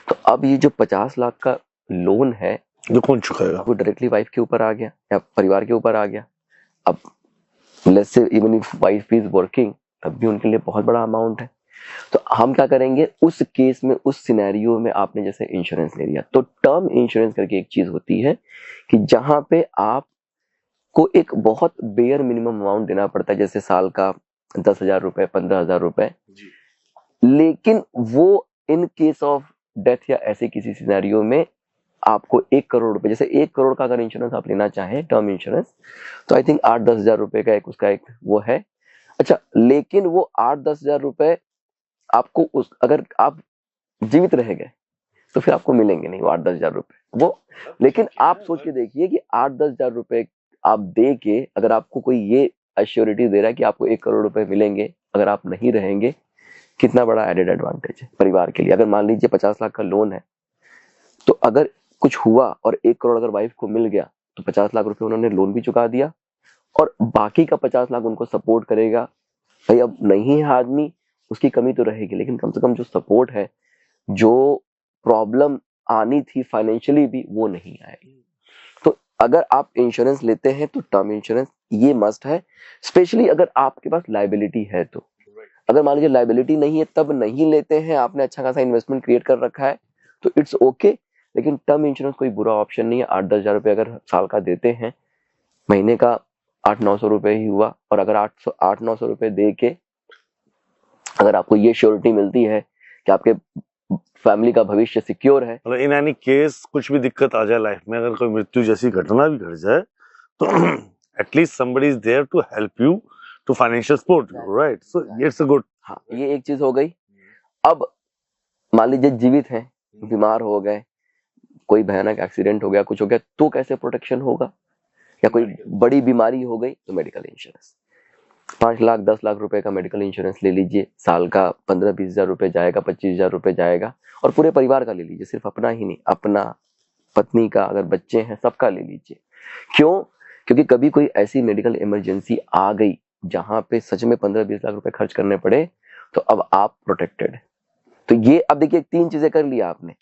तो अब ये जो 50 लाख का लोन है जो कौन चुकाएगा, वो डायरेक्टली वाइफ के ऊपर आ गया या परिवार के ऊपर आ गया। अब let's say even if wife is working, तब भी उनके लिए बहुत बड़ा अमाउंट है। तो हम क्या करेंगे उस केस में, उस सिनेरियो में, आपने जैसे इंश्योरेंस ले लिया, तो टर्म इंश्योरेंस करके एक चीज होती है कि जहां पे आप को एक बहुत बेयर मिनिमम अमाउंट देना पड़ता है, जैसे साल का 10,000 रुपए, 15,000 रुपए, लेकिन वो इन केस ऑफ डेथ या ऐसे किसी सिनेरियो में आपको 1 करोड़ रुपए, जैसे 1 करोड़ का अगर इंश्योरेंस आप लेना चाहें टर्म इंश्योरेंस, तो आई थिंक 8-10 हजार रुपए का उसका एक वो है। अच्छा, लेकिन वो 8-10 हजार रुपए आपको अगर आप जीवित रह गए तो फिर आपको मिलेंगे नहीं वो 8-10 हजार रुपए वो। लेकिन आप सोच के देखिए कि 8-10 हजार रुपए आप दे के अगर आपको कोई ये अश्योरिटी दे रहा है कि आपको 1 करोड़ रुपए मिलेंगे अगर आप नहीं रहेंगे, कितना बड़ा एडेड एडवांटेज है परिवार के लिए। अगर मान लीजिए 50 लाख का लोन है, तो अगर कुछ हुआ और 1 करोड़ अगर वाइफ को मिल गया, तो 50 लाख रुपए उन्होंने लोन भी चुका दिया और बाकी का 50 लाख उनको सपोर्ट करेगा। भाई अब नहीं है आदमी, उसकी कमी तो रहेगी, लेकिन कम से कम जो सपोर्ट है, जो प्रॉब्लम आनी थी फाइनेंशियली भी, वो नहीं आएगी। तो अगर आप इंश्योरेंस लेते हैं तो टर्म इंश्योरेंस ये मस्ट है, स्पेशली अगर आपके पास लायबिलिटी है तो। अगर मान लीजिए लायबिलिटी नहीं है तब नहीं लेते हैं, आपने अच्छा खासा इन्वेस्टमेंट क्रिएट कर रखा है, तो इट्स ओके। लेकिन टर्म इंश्योरेंस कोई बुरा ऑप्शन नहीं है। 8-10 हजार रुपए अगर साल का देते हैं, महीने का 800-900 रुपए ही हुआ, और अगर 800-900 रुपए दे के अगर आपको ये श्योरिटी मिलती है कि आपके फैमिली का भविष्य सिक्योर है, मतलब इन एनी केस कुछ भी दिक्कत आ जाए लाइफ में, अगर कोई मृत्यु जैसी घटना भी घट जाए, तो at least somebody is there to help you, to financial support you, right? So it's a good. हाँ, ये एक चीज हो गई। अब मान लीजिए जीवित हैं, बीमार हो गए, कोई भयानक एक्सीडेंट हो गया, कुछ हो गया, तो कैसे प्रोटेक्शन होगा? या कोई बड़ी बीमारी हो गई तो मेडिकल इंश्योरेंस, 5 लाख 10 लाख रुपए का मेडिकल इंश्योरेंस ले लीजिए, साल का 15-20 हजार रुपए जाएगा, 25 हजार रुपए जाएगा, और पूरे परिवार का ले लीजिए, सिर्फ अपना ही नहीं, अपना, पत्नी का, अगर बच्चे हैं सबका ले लीजिए। क्यों? क्योंकि कभी कोई ऐसी मेडिकल इमरजेंसी आ गई जहां पे सच में 15-20 लाख रुपए खर्च करने पड़े, तो अब आप प्रोटेक्टेड है। तो ये अब देखिए 3 चीजें कर लिया आपने।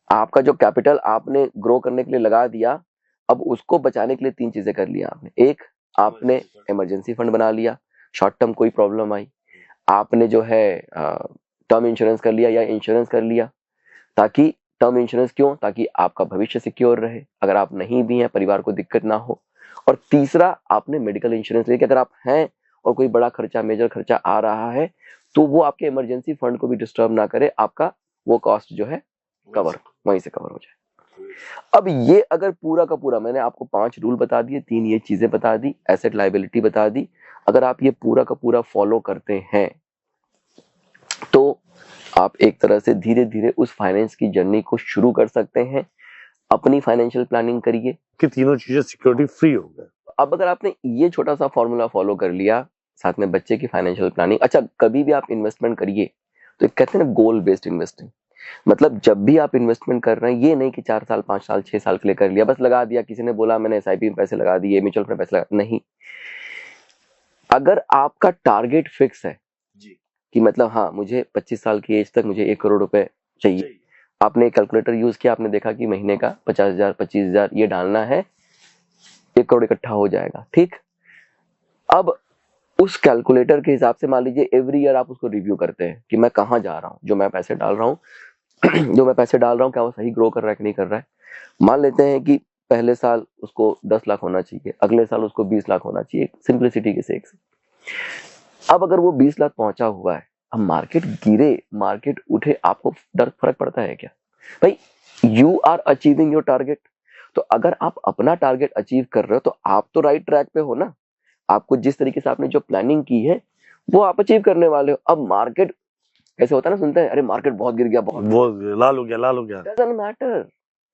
आपका जो कैपिटल आपने ग्रो करने के लिए लगा दिया, अब उसको बचाने के लिए 3 चीजें कर लिया आपने। एक, आपने इमरजेंसी फंड बना लिया, शॉर्ट टर्म कोई प्रॉब्लम आई, आपने जो है टर्म इंश्योरेंस कर लिया या इंश्योरेंस कर लिया, ताकि टर्म इंश्योरेंस क्यों? ताकि आपका भविष्य सिक्योर रहे, अगर आप नहीं भी हैं परिवार को दिक्कत ना हो। और तीसरा, आपने मेडिकल इंश्योरेंस लेके अगर आप हैं और कोई बड़ा खर्चा, मेजर खर्चा आ रहा है, तो वो आपके इमरजेंसी फंड को भी डिस्टर्ब ना करे, आपका वो कॉस्ट जो है कवर वहीं से कवर हो जाए। अब ये अगर पूरा का पूरा, मैंने आपको 5 रूल बता दिए, 3 ये चीजें बता दी, एसेट लायबिलिटी बता दी, अगर आप ये पूरा का पूरा फॉलो करते हैं तो आप एक तरह से धीरे धीरे उस फाइनेंस की जर्नी को शुरू कर सकते हैं। अपनी फाइनेंशियल प्लानिंग करिए कि तीनों चीजें सिक्योरिटी फ्री हो गए। अब अगर आपने ये छोटा सा फॉर्मूला फॉलो कर लिया, साथ में बच्चे की फाइनेंशियल प्लानिंग, अच्छा कभी भी आप इन्वेस्टमेंट करिए तो कहते हैं ना गोल बेस्ड इन्वेस्टिंग, मतलब जब भी आप इन्वेस्टमेंट कर रहे हैं ये नहीं कि 4 साल 5 साल 6 साल के लिए कर लिया, बस लगा दिया, किसी ने बोला मैंने एसआईपी में पैसे लगा दिए, म्यूचुअल फंड में पैसे लगा, नहीं। अगर आपका टारगेट फिक्स है जी। कि मतलब हाँ मुझे 25 साल की एज तक मुझे 1 करोड़ रुपए चाहिए, आपने कैलकुलेटर यूज किया, आपने देखा कि महीने का 50,000 25,000 ये डालना है, 1 करोड़ इकट्ठा हो जाएगा, ठीक। अब उस कैलकुलेटर के हिसाब से मान लीजिए एवरी ईयर आप उसको रिव्यू करते हैं कि मैं कहाँ जा रहा हूँ, जो मैं पैसे डाल रहा हूँ क्या वो सही ग्रो कर रहा है कि नहीं कर रहा है। मान लेते हैं कि पहले साल उसको 10 लाख होना चाहिए, अगले साल उसको 20 लाख होना चाहिए, सिंप्लिसिटी के सेक से। अब अगर वो 20 लाख पहुंचा हुआ है, अब मार्केट गिरे मार्केट उठे, आपको फर्क पड़ता है क्या भाई? You are achieving your target. तो अगर आप अपना टारगेट अचीव कर रहे हो तो आप तो राइट ट्रैक पे हो ना, आपको जिस तरीके से आपने जो प्लानिंग की है वो आप अचीव करने वाले हो। अब मार्केट ऐसे होता है ना, सुनते हैं अरे मार्केट बहुत गिर गया, बहुत वो लाल हो गया। Doesn't matter,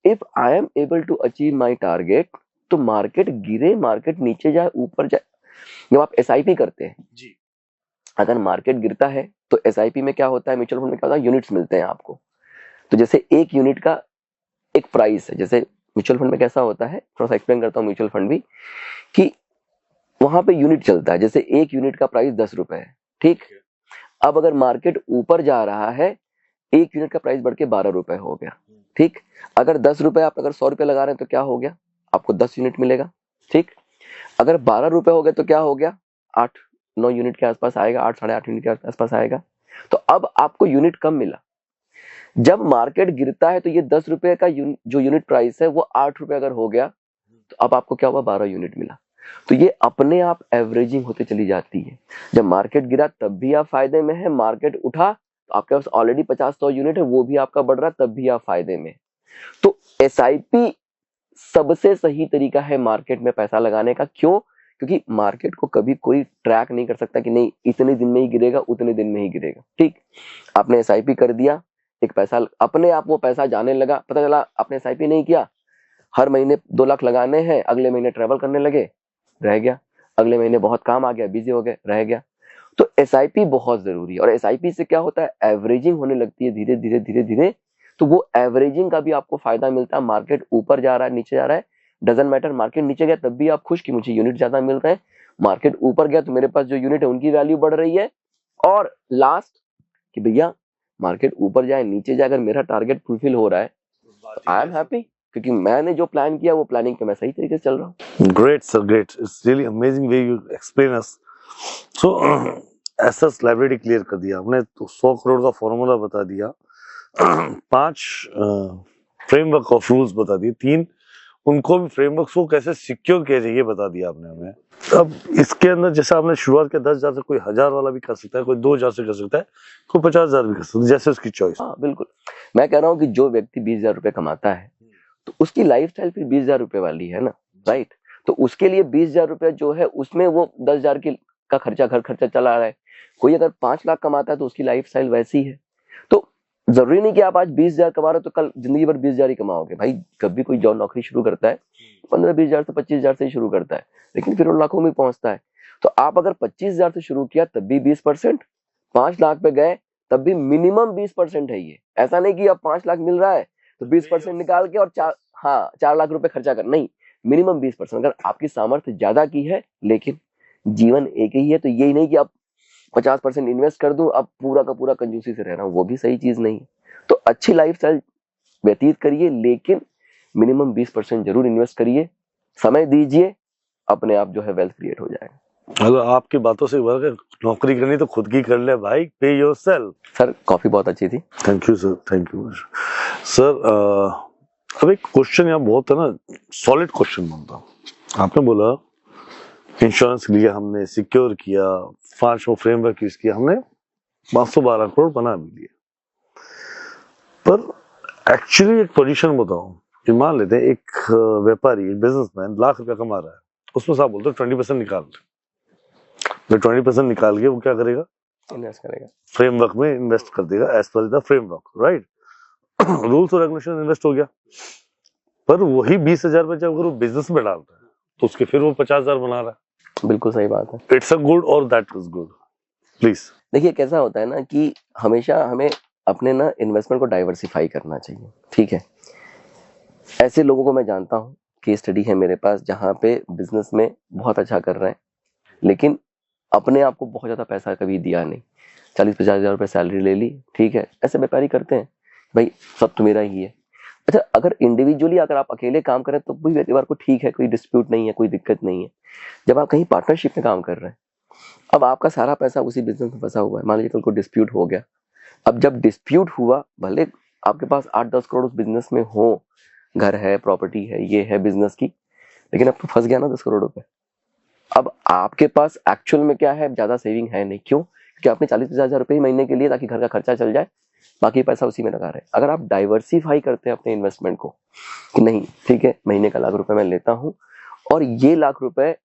if I am able to achieve my target, तो मार्केट गिरे मार्केट नीचे जाए ऊपर जाए। जब आप एसआईपी करते हैं जी, अगर मार्केट गिरता है तो एसआईपी में क्या होता है, म्यूचुअल फंड में क्या होता है, यूनिट्स मिलते हैं आपको। तो जैसे एक यूनिट का एक प्राइस है, जैसे म्यूचुअल फंड में कैसा होता है, थोड़ा सा एक्सप्लेन करता हूँ म्यूचुअल फंड भी, कि वहां पे यूनिट चलता है, जैसे एक यूनिट का प्राइस 10 रुपए है, ठीक। अब अगर मार्केट ऊपर जा रहा है, एक यूनिट का प्राइस बढ़ के 12 रुपए हो गया, ठीक। अगर 10 रुपए आप अगर 100 रुपए लगा रहे हैं तो क्या हो गया, आपको 10 यूनिट मिलेगा, ठीक। अगर 12 रुपए हो गए तो क्या हो गया, 8-9 यूनिट के आसपास आएगा, 8 साढ़े 8 यूनिट के आसपास आएगा। तो अब आपको यूनिट कम मिला। जब मार्केट गिरता है तो ये 10 रुपए का जो यूनिट प्राइस है वो 8 रुपए अगर हो गया, तो अब आपको क्या हुआ, 12 यूनिट मिला। तो ये अपने आप एवरेजिंग होते चली जाती है। जब मार्केट गिरा तब भी आप फायदे में है, मार्केट उठा तो आपके पास ऑलरेडी 50-100 यूनिट है, वो भी आपका बढ़ रहा, तब भी आप फायदे में। तो एसआईपी सबसे सही तरीका है मार्केट में पैसा लगाने का। क्यों? क्योंकि मार्केट को कभी कोई ट्रैक नहीं कर सकता कि नहीं इतने दिन में ही गिरेगा, उतने दिन में ही गिरेगा, ठीक। आपने एसआईपी कर दिया, एक पैसा अपने आप वो पैसा जाने लगा, पता चला आपने एसआईपी नहीं किया, हर महीने 2 लाख लगाने हैं, अगले महीने ट्रेवल करने लगे, रह गया, अगले महीने बहुत काम आ गया, बिजी हो गए, रह गया। तो एसआईपी बहुत जरूरी है। और एसआईपी से क्या होता है, एवरेजिंग होने लगती है धीरे धीरे धीरे धीरे, तो वो एवरेजिंग का भी आपको फायदा मिलता है। मार्केट ऊपर जा रहा है नीचे जा रहा है डजंट मैटर, मार्केट नीचे गया तब भी आप खुश कि मुझे यूनिट ज्यादा मिल रहे हैं, मार्केट ऊपर गया तो मेरे पास जो यूनिट है उनकी वैल्यू बढ़ रही है। और लास्ट कि भैया मार्केट ऊपर जाए नीचे जाए, अगर मेरा टारगेट फुलफिल हो रहा है तो आई एम हैप्पी, क्योंकि मैंने जो प्लान किया वो प्लानिंग पे मैं सही तरीके से चल रहा हूँ। Great sir, great, it's really amazing way you explain us. So assets liability clear कर दिया आपने, तो 100 करोड़ का फॉर्मूला बता दिया, 5 फ्रेमवर्क ऑफ रूल्स बता दिए, 3 उनको भी फ्रेमवर्क को कैसे सिक्योर किया जाए ये बता दिया आपने हमें। अब इसके अंदर जैसे आपने शुरुआत किया 10,000 से, कोई 1,000 वाला भी कर सकता है, कोई 2,000 से कर सकता है, कोई 50,000 भी कर सकता है, जैसे उसकी चॉइस। हाँ बिल्कुल, मैं कह रहा हूँ कि जो व्यक्ति 20,000 रुपए कमाता है तो उसकी लाइफस्टाइल फिर 20,000 रुपए वाली है ना, राइट। तो उसके लिए 20,000 रुपए जो है उसमें वो 10,000 का खर्चा, घर खर्चा चला रहा है। कोई अगर 5 लाख कमाता है तो उसकी लाइफस्टाइल वैसी है। तो जरूरी नहीं कि आप आज 20,000 कमा रहे हो तो कल जिंदगी भर 20,000 ही कमाओगे। भाई कभी कोई जॉब नौकरी शुरू करता है 15-20,000 से 25,000 से ही शुरू करता है, लेकिन फिर वो लाखों में पहुंचता है। तो आप अगर 25,000 से शुरू किया तब भी 20%, 5 लाख पे गए तब भी मिनिमम 20% है। ये ऐसा नहीं कि अब 5 लाख मिल रहा है तो 20% निकाल के और 4 लाख रुपए खर्चा कर, नहीं, मिनिमम 20%। अगर आपकी सामर्थ्य ज्यादा की है, लेकिन जीवन एक ही है, तो यही नहीं कि अब 50% इन्वेस्ट कर दूं, अब पूरा का पूरा कंजूसी से रह रहा हूं, वो भी सही चीज नहीं। तो अच्छी लाइफस्टाइल व्यतीत करिए, लेकिन मिनिमम 20% जरूर इन्वेस्ट करिए, समय दीजिए, अपने आप जो है वेल्थ क्रिएट हो जाएगा। अगर आपकी बातों से नौकरी करनी तो खुद की कर ले भाई, पे योरसेल्फ। सर कॉफी बहुत अच्छी थी। Thank you sir, thank you sir. अब एक क्वेश्चन यहाँ बहुत है ना, सॉलिड क्वेश्चन बनता। आपने बोला इंश्योरेंस लिया हमने, सिक्योर किया, 5 फ्रेमवर्क यूज किया हमने, 512 करोड़ बना भी लिए। पर एक्चुअली एक पोजीशन बताओ कि मान लेते हैं एक व्यापारी, एक बिजनेसमैन ₹1,00,000 कमा रहा है, उसमें से आप बोलते हो 20% निकाल, तो 20% निकाल के वो क्या करेगा, इन्वेस्ट करेगा, फ्रेमवर्क में इन्वेस्ट कर देगा as per the framework, right. Rules और रेगुलेशन इन्वेस्ट हो गया। पर वही 20,000 रुपए जब अगर वो बिजनेस में डालता है तो उसके फिर वो 50,000 बना रहा है। बिल्कुल सही बात है। इट्स अ गुड और दैट इज गुड, प्लीज। देखिए कैसा होता है ना कि हमेशा हमें अपने ना इन्वेस्टमेंट को डाइवर्सिफाई करना चाहिए, ठीक है। ऐसे लोगों को मैं जानता हूँ, केस स्टडी है मेरे पास, जहाँ पे बिजनेस में बहुत अच्छा कर रहे हैं लेकिन अपने आप को बहुत ज्यादा पैसा कभी दिया नहीं, 40-50 हजार रुपए सैलरी ले ली, ठीक है। ऐसे व्यापारी करते हैं, भाई सब तो मेरा ही है। अच्छा, अगर इंडिविजुअली अगर आप अकेले काम करें तो भी व्यक्तिवार को ठीक है, कोई डिस्प्यूट नहीं है, कोई दिक्कत नहीं है। जब आप कहीं पार्टनरशिप में काम कर रहे हैं, अब आपका सारा पैसा उसी बिजनेस में फंसा हुआ है, मान लीजिए कल को डिस्प्यूट हो गया। अब जब डिस्प्यूट हुआ, भले आपके पास 8-10 करोड़ उस बिजनेस में हो, घर है, प्रॉपर्टी है, ये है बिजनेस की, लेकिन अब तो फंस गया ना 10 करोड़ रुपए। अब आपके पास एक्चुअल में क्या है, ज्यादा सेविंग है नहीं। क्यों? क्योंकि आपने 40-50 हजार रुपए ही महीने के लिए, ताकि घर का खर्चा चल जाए, बाकी पैसा उसी में लगा रहे। अगर आप डाइवर्सिफाई करते हैं अपने इन्वेस्टमेंट को कि नहीं ठीक है, महीने का ₹1,00,000 मैं लेता हूं और ये ₹1,00,000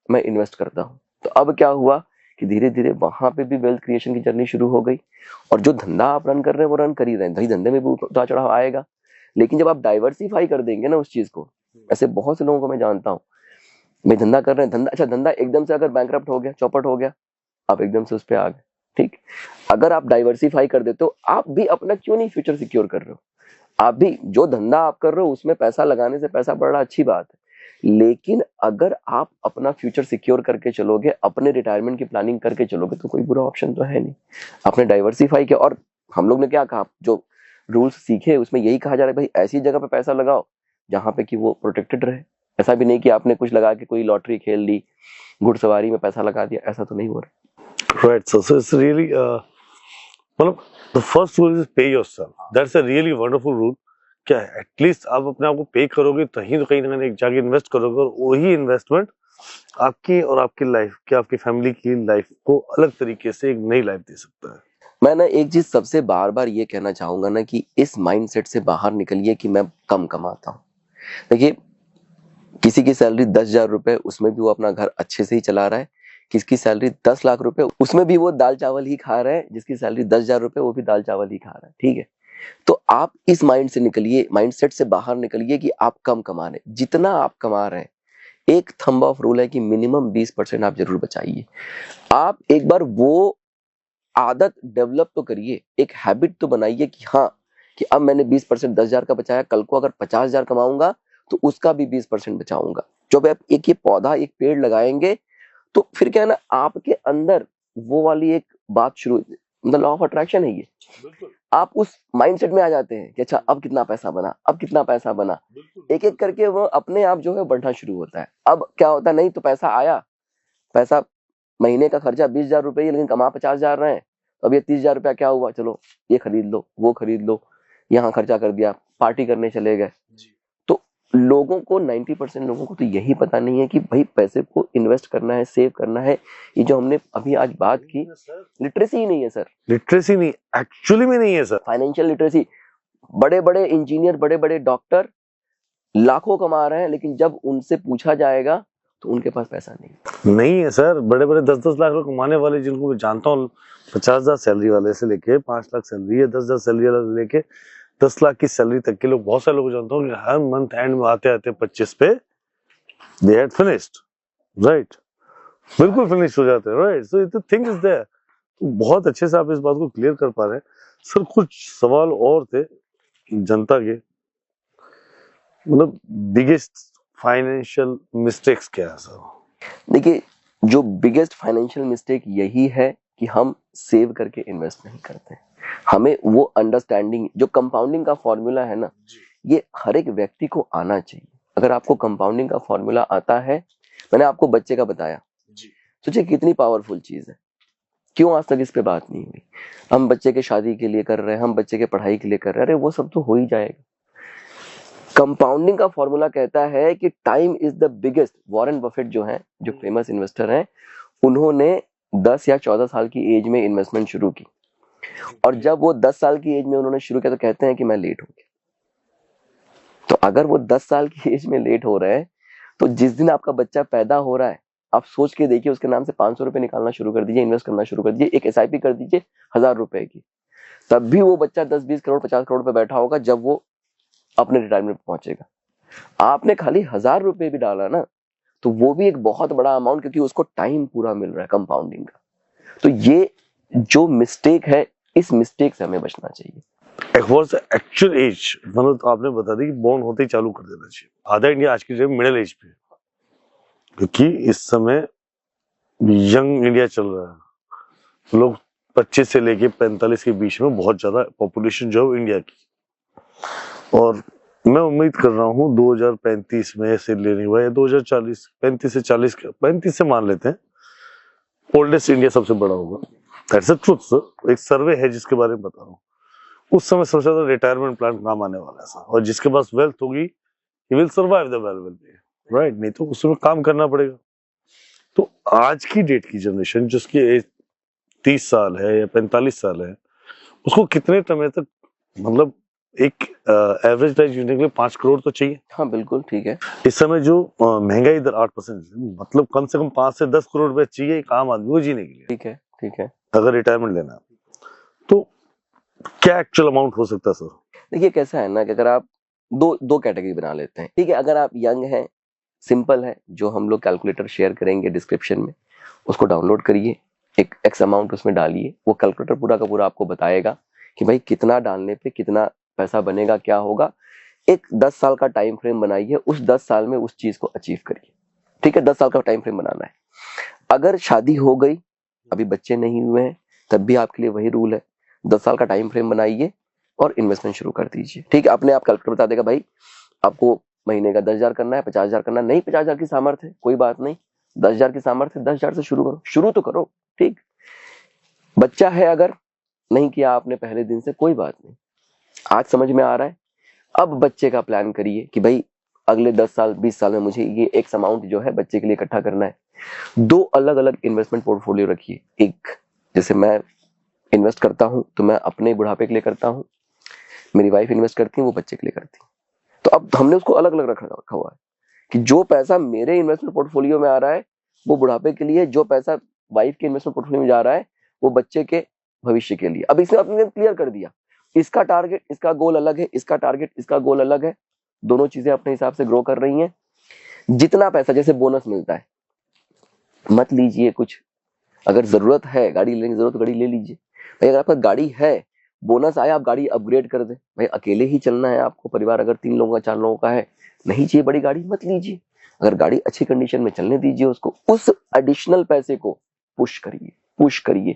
मैं इन्वेस्ट करता हूं, तो अब क्या हुआ कि धीरे धीरे वहां पे भी वेल्थ क्रिएशन की जर्नी शुरू हो गई। और जो धंधा आप रन कर रहे हैं वो रन कर ही रहे हैं, भाई धंधे में भी उतार चढ़ाव आएगा, लेकिन जब आप डाइवर्सिफाई कर देंगे ना उस चीज को, ऐसे बहुत से लोगों को मैं जानता हूँ, भाई धंधा कर रहे हैं, धंधा अच्छा धंधा एकदम से अगर बैंकरप्ट हो गया, चौपट हो गया, आप एकदम से उस पर आ गए, ठीक। अगर आप डाइवर्सिफाई कर देते हो, आप भी अपना क्यों नहीं फ्यूचर सिक्योर कर रहे हो। आप भी जो धंधा आप कर रहे हो उसमें पैसा लगाने से पैसा बढ़ रहा, अच्छी बात है, लेकिन अगर आप अपना फ्यूचर सिक्योर करके चलोगे, अपने रिटायरमेंट की प्लानिंग करके चलोगे, तो कोई बुरा ऑप्शन तो है नहीं। आपने डाइवर्सिफाई किया, और हम लोग ने क्या कहा, जो रूल्स सीखे उसमें यही कहा जा रहा है, भाई ऐसी जगह पे पैसा लगाओ जहां पे कि वो प्रोटेक्टेड रहे। ऐसा भी नहीं कि आपने कुछ लगा के कोई लॉटरी खेल ली, घुड़सवारी में पैसा लगा दिया, ऐसा तो नहीं हो रहा। राइट, सो इट्स रियली मतलब द फर्स्ट रूल इज पे yourself, that's a really wonderful rule. क्या है, एटलीस्ट आप अपने आप को पे करोगे तभी तो कहीं ना कहीं जाके इन्वेस्ट करोगे, और वही इन्वेस्टमेंट आपकी और आपकी लाइफ की, आपकी फैमिली की लाइफ को अलग तरीके से एक नई लाइफ दे सकता है। मैं ना एक चीज सबसे बार बार ये कहना चाहूंगा ना कि इस माइंडसेट से बाहर निकलिए कि मैं कम कमाता हूँ। देखिए, किसी की सैलरी 10,000 रुपए, उसमें भी वो अपना घर अच्छे से ही चला रहा है। किसी की सैलरी 10 लाख रुपए, उसमें भी वो दाल चावल ही खा रहा है। जिसकी सैलरी 10,000 रुपए, वो भी दाल चावल ही खा रहा है, ठीक है। तो आप इस माइंड से निकलिए, माइंडसेट से बाहर निकलिए कि आप कम कमा रहे हैं। जितना आप कमा रहे हैं, एक थंब ऑफ रूल है कि मिनिमम 20% आप जरूर बचाइए। आप एक बार वो आदत डेवलप तो करिए, एक हैबिट तो बनाइए कि हाँ, कि अब मैंने 20% 10,000 का बचाया, कल को अगर 50,000 कमाऊंगा तो उसका भी 20% बचाऊंगा। जब आप एक ये पौधा, एक पेड़ लगाएंगे, तो फिर क्या है ना, आपके अंदर वो वाली एक बात शुरू, मतलब लॉ ऑफ अट्रैक्शन है ये। आप उस माइंडसेट में आ जाते हैं कि अच्छा अब कितना पैसा बना, अब कितना पैसा बना, एक एक करके वो अपने आप जो है बढ़ना शुरू होता है। अब क्या होता है, नहीं तो पैसा आया, पैसा महीने का खर्चा 20,000 रुपए ही, लेकिन कमा 50,000 रहे हैं, तो अब ये 30,000 रुपया क्या हुआ, चलो ये खरीद लो, वो खरीद लो, यहाँ खर्चा कर दिया, पार्टी करने चले गए। तो लोगों को 90% लोगों को तो यही पता नहीं है कि भाई पैसे को इन्वेस्ट करना है, सेव करना है। ये जो हमने अभी आज बात की, लिटरेसी ही नहीं है सर, लिटरेसी नहीं, एक्चुअली में नहीं है सर। Financial literacy. बड़े बड़े इंजीनियर, बड़े बड़े डॉक्टर लाखों कमा रहे हैं, लेकिन जब उनसे पूछा जाएगा तो उनके पास पैसा नहीं है सर। बड़े बड़े 10-10 लाख रुपए कमाने वाले जिनको मैं जानता हूँ, 50,000 सैलरी वाले से लेके 5 लाख सैलरी है, 10,000 सैलरी वाले लेके 10 लाख की सैलरी तक के लोग, बहुत सारे लोग जानता हूँ कि हर मंथ एंड में आते आते 25 पे दे हैड फिनिश्ड, राइट, बिल्कुल फिनिश हो जाते हैं, right. So the thing is there. बहुत अच्छे से आप इस बात को क्लियर कर पा रहे हैं सर। कुछ सवाल और थे जनता के, मतलब बिगेस्ट फाइनेंशियल मिस्टेक्स क्या है सर? देखिए, जो बिगेस्ट फाइनेंशियल मिस्टेक यही है कि हम सेव करके इन्वेस्ट नहीं करते। हमें वो अंडरस्टैंडिंग, जो कंपाउंडिंग का फॉर्मूला है ना, ये हर एक व्यक्ति को आना चाहिए। अगर आपको कंपाउंडिंग का फॉर्मूला आता है, मैंने आपको बच्चे का बताया, सोचिए कितनी पावरफुल चीज है। क्यों आज तक इस पे बात नहीं हुई? हम बच्चे के शादी के लिए कर रहे हैं, हम बच्चे के पढ़ाई के लिए कर रहे हैं, अरे वो सब तो हो ही जाएगा। कंपाउंडिंग का फॉर्मूला कहता है कि time is the biggest. Warren Buffett जो है, जो फेमस इन्वेस्टर हैं, उन्होंने 10 या 14 साल की एज में इन्वेस्टमेंट शुरू की, और जब वो 10 साल की एज में उन्होंने शुरू किया तो कहते हैं कि मैं लेट हो गया। तो अगर वो 10 साल की एज में लेट हो रहे हैं, तो जिस दिन आपका बच्चा पैदा हो रहा है, आप सोच के देखिए, उसके नाम से 500 रुपए निकालना शुरू कर दीजिए, इन्वेस्ट करना शुरू कर दीजिए, एक SIP कर दीजिए 1000 रुपए की, तब भी वो बच्चा 10-20 करोड़ 50 करोड़ पे बैठा होगा जब वो अपने रिटायरमेंट पहुंचेगा। आपने खाली 1000 रुपए भी डाला ना, तो वो भी एक बहुत बड़ा अमाउंट, क्योंकि उसको टाइम पूरा मिल रहा है कंपाउंडिंग का। तो ये जो मिस्टेक है, इस मिस्टेक से हमें बचना चाहिए। एक्चुअल एज मतलब तो आपने बता दी कि बॉर्न होते ही चालू कर देना चाहिए। आधा इंडिया आज की डेट में मिडिल एज पे है, क्योंकि इस समय यंग इंडिया चल रहा है। लोग 25 से लेके 45 के बीच में बहुत ज्यादा पॉपुलेशन जो है इंडिया की, और मैं उम्मीद कर रहा हूँ 2035 में से लेने हुआ या 2040, 35 से 40, 35 से मान लेते हैं, ओल्डेस्ट इंडिया सबसे बड़ा होगा। दैट्स अ ट्रुथ सर, एक सर्वे है जिसके बारे में बता रहा हूँ। उस समय सबसे ज्यादा रिटायरमेंट प्लान काम आने वाला है सर, और जिसके पास वेल्थ होगी he will survive the well right, नहीं तो उसमें काम करना पड़ेगा। तो आज की डेट की जनरेशन जिसकी एज 30 साल है या 45 साल है, उसको कितने समय तक, मतलब एक एवरेज लाइफ जीने के लिए 5 करोड़ तो चाहिए। हाँ बिल्कुल ठीक है। इस समय जो महंगाई दर 8%, मतलब कम से कम 5 से 10 करोड़ रुपए चाहिए एक आम आदमी को जीने के लिए। ठीक है। अगर रिटायरमेंट लेना है तो क्या एक्चुअल अमाउंट हो सकता है सर? देखिए कैसा है ना, कि अगर आप दो कैटेगरी बना लेते हैं, ठीक है। अगर आप यंग हैं, सिंपल है, जो हम लोग कैलकुलेटर शेयर करेंगे डिस्क्रिप्शन में, उसको डाउनलोड करिए, एक एक्स अमाउंट उसमें डालिए, वो कैलकुलेटर पूरा का पूरा आपको बताएगा कि भाई कितना डालने पे कितना पैसा बनेगा, क्या होगा। एक 10 साल का टाइम फ्रेम बनाइए, उस 10 साल में उस चीज को अचीव करिए, ठीक है। 10 साल का टाइम फ्रेम बनाना है। अगर शादी हो गई, अभी बच्चे नहीं हुए हैं, तब भी आपके लिए वही रूल है, 10 साल का टाइम फ्रेम बनाइए और इन्वेस्टमेंट शुरू कर दीजिए, ठीक है। अपने आप कैलकुलेटर बता देगा भाई आपको महीने का 10,000 करना है, 50,000 करना है, नहीं 50,000 की सामर्थ्य है, कोई बात नहीं, 10,000 की सामर्थ्य, 10,000 से शुरू करो, शुरू तो करो, ठीक। बच्चा है, अगर नहीं किया आपने पहले दिन से, कोई बात नहीं, आज समझ में आ रहा है। अब बच्चे का प्लान करिए कि भाई अगले 10 साल 20 साल में मुझे ये एक अमाउंट जो है बच्चे के लिए इकट्ठा करना है। 2 अलग अलग इन्वेस्टमेंट पोर्टफोलियो रखिए। एक, जैसे मैं इन्वेस्ट करता हूं तो मैं अपने बुढ़ापे के लिए करता हूं, मेरी वाइफ इन्वेस्ट करती है, वो बच्चे के लिए करती है। तो अब हमने उसको अलग अलग रखा हुआ है कि जो पैसा मेरे इन्वेस्टमेंट पोर्टफोलियो में आ रहा है वो बुढ़ापे के लिए, जो पैसा वाइफ के इन्वेस्टमेंट पोर्टफोलियो में जा रहा है वो बच्चे के भविष्य के लिए। अब इसने अपने क्लियर कर दिया, इसका टारगेट, इसका गोल अलग है, इसका टारगेट, इसका गोल अलग है, दोनों चीजें अपने हिसाब से ग्रो कर रही हैं। जितना पैसा, जैसे बोनस मिलता है, मत लीजिए कुछ। अगर जरूरत है गाड़ी लेने की, जरूरत तो गाड़ी ले लीजिए भाई। अगर आपका गाड़ी है, बोनस आया, आप गाड़ी अपग्रेड कर दे भाई। अकेले ही चलना है आपको, परिवार अगर 3 लोगों का 4 लोगों का है, नहीं चाहिए बड़ी गाड़ी, मत लीजिए। अगर गाड़ी अच्छी कंडीशन में चलने दीजिए उसको, उस एडिशनल पैसे को पुश करिए।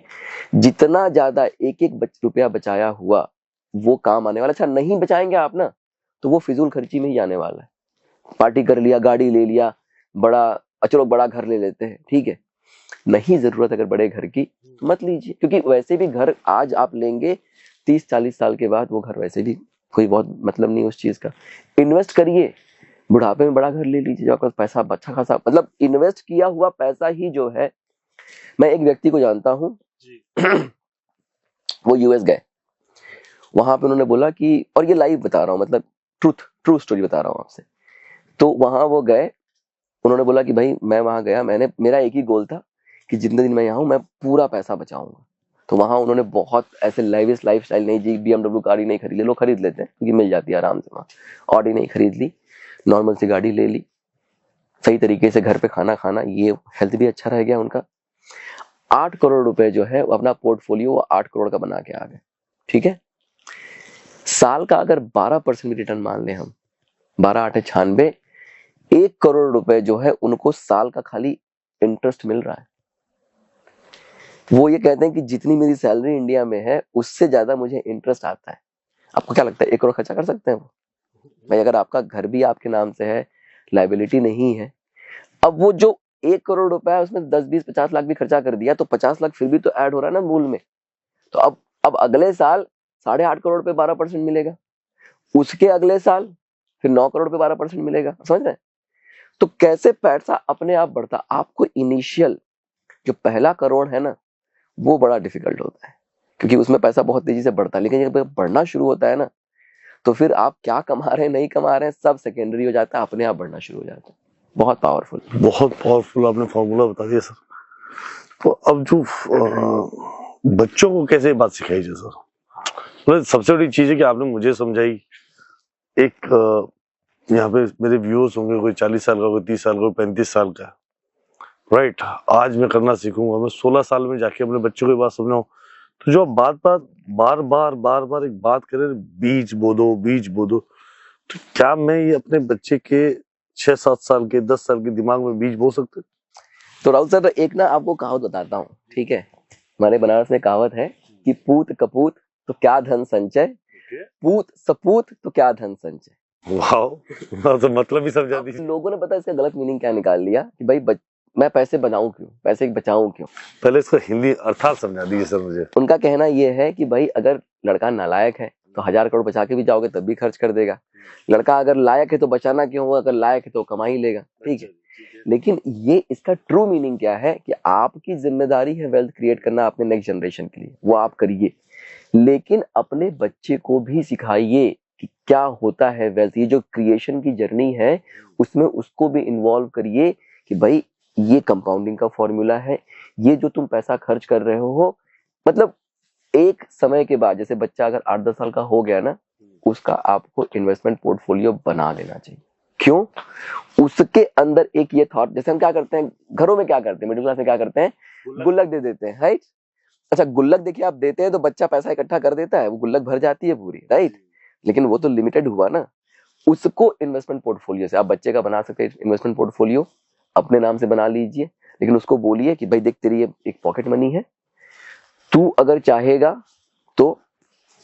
जितना ज्यादा एक एक रुपया बचाया हुआ वो काम आने वाला। अच्छा नहीं बचाएंगे आप ना, तो वो फिजूल खर्ची में ही आने वाला है। पार्टी कर लिया, गाड़ी ले लिया, बड़ा, चलो बड़ा घर ले लेते हैं, ठीक है, नहीं जरूरत अगर बड़े घर की मत लीजिए, क्योंकि वैसे भी घर आज आप लेंगे, 30-40 साल के बाद वो घर वैसे भी कोई बहुत मतलब नहीं उस चीज का। इन्वेस्ट करिए, बुढ़ापे में बड़ा घर ले लीजिए, जो आपका पैसा अच्छा खासा, मतलब इन्वेस्ट किया हुआ पैसा ही जो है। मैं एक व्यक्ति को जानता हूँ वो US गए, वहां पे उन्होंने बोला कि, और ये लाइव बता रहा हूँ, मतलब ट्रू स्टोरी बता रहा हूँ आपसे। तो वहां वो गए, उन्होंने बोला कि भाई मैं वहां गया, मेरा एक ही गोल था कि जितने दिन मैं यहाँ हूँ मैं पूरा पैसा बचाऊंगा। तो वहां उन्होंने बहुत ऐसे लाइविश लाइफस्टाइल नहीं जी, BMW गाड़ी नहीं खरीद ली, लोग खरीद लेते हैं क्योंकि मिल जाती है आराम से वहां। ऑडी नहीं खरीद ली, नॉर्मल सी गाड़ी ले ली, सही तरीके से घर पे खाना खाना, ये हेल्थ भी अच्छा रह गया उनका। 8 करोड़ रुपए जो है अपना पोर्टफोलियो 8 करोड़ का बना के आ गए, ठीक है। साल का अगर 12% रिटर्न मान ले हम, 12×8 = 96, 1 करोड़ रुपए जो है उनको साल का खाली इंटरेस्ट मिल रहा है। वो ये कहते हैं कि जितनी मेरी सैलरी इंडिया में है उससे ज्यादा मुझे इंटरेस्ट आता है। आपको क्या लगता है 1 करोड़ खर्चा कर सकते हैं वो? भाई अगर आपका घर भी आपके नाम से है, लाइबिलिटी नहीं है, अब वो जो 1 करोड़ रुपए है उसमें 10-20-50 लाख भी खर्चा कर दिया तो 50 लाख फिर भी तो ऐड हो रहा है ना मूल में। तो अब अगले साल 8.5 करोड़ पे 12% मिलेगा, उसके अगले साल फिर 9 करोड़ पे 12% मिलेगा, समझ रहे हैं? तो कैसे पैसा अपने आप बढ़ता। आपको इनिशियल जो पहला करोड़ है ना, वो बड़ा डिफिकल्ट होता है, क्योंकि उसमें पैसा बहुत तेजी से बढ़ता है। लेकिन जब बढ़ना शुरू होता है ना, तो फिर आप क्या कमा रहे हैं नहीं कमा रहे हैं सब सेकेंडरी हो जाता है, अपने आप बढ़ना शुरू हो जाता है। बहुत पावरफुल आपने फॉर्मूला बता दिया सर। तो अब जो बच्चों को कैसे ये बात सिखाई जाए सर? मतलब सबसे बड़ी चीज है कि आपने मुझे समझाई। एक यहाँ पे मेरे व्यूअर्स होंगे, कोई 40 साल का, कोई 30 साल का, कोई 35 साल का, राइट। आज मैं करना सीखूंगा, मैं 16 साल में जाके अपने बच्चों को बात समझाऊं। तो जो आप बार बार एक बात करें, बीज बो दो, तो क्या मैं ये अपने बच्चे के 6-7 साल के 10 साल के दिमाग में बीज बो सकते? तो राहुल सर, एक ना आपको कहावत बताता हूँ, ठीक है। हमारे बनारस में कहावत है कि पूत कपूत तो क्या धन संचय, पूत सपूत तो क्या धन संचय। वाह, तो मतलब ही समझा दीजिए। लोगों ने पता इसका गलत मीनिंग क्या निकाल लिया कि भाई मैं पैसे बनाऊं क्यों, पैसे बचाऊं क्यों। पहले इसका हिंदी अर्थात समझा दीजिए सर मुझे। उनका कहना यह है कि भाई अगर लड़का नालायक है तो 1000 करोड़ बचा के भी जाओगे तब भी खर्च कर देगा। लड़का अगर लायक है तो बचाना क्यों होगा, अगर लायक है तो कमा ही लेगा, ठीक है। लेकिन ये इसका ट्रू मीनिंग क्या है कि आपकी जिम्मेदारी है वेल्थ क्रिएट करना अपने नेक्स्ट जनरेशन के लिए, वो आप करिए, लेकिन अपने बच्चे को भी सिखाइए कि क्या होता है वेल्थ। ये जो क्रिएशन की जर्नी है उसमें उसको भी इन्वॉल्व करिए कि भाई ये कंपाउंडिंग का फॉर्मूला है, ये जो तुम पैसा खर्च कर रहे हो, मतलब एक समय के बाद, जैसे बच्चा अगर 8-10 साल का हो गया ना, उसका आपको इन्वेस्टमेंट पोर्टफोलियो बना लेना चाहिए। क्यों? उसके अंदर एक ये थॉट, जैसे हम क्या करते हैं घरों में, क्या करते हैं मिडिल क्लास में, क्या करते हैं, गुल्लक दे देते हैं, राइट। अच्छा, गुल्लक देखिए आप देते हैं तो बच्चा पैसा इकट्ठा कर देता है, वो गुल्लक भर जाती है पूरी, राइट। लेकिन वो तो लिमिटेड हुआ ना। उसको इन्वेस्टमेंट पोर्टफोलियो से आप बच्चे का बना सकते हैं। इन्वेस्टमेंट पोर्टफोलियो अपने नाम से बना लीजिए, लेकिन उसको बोलिए कि भाई देख, तेरी ये एक पॉकेट मनी है, तू अगर चाहेगा तो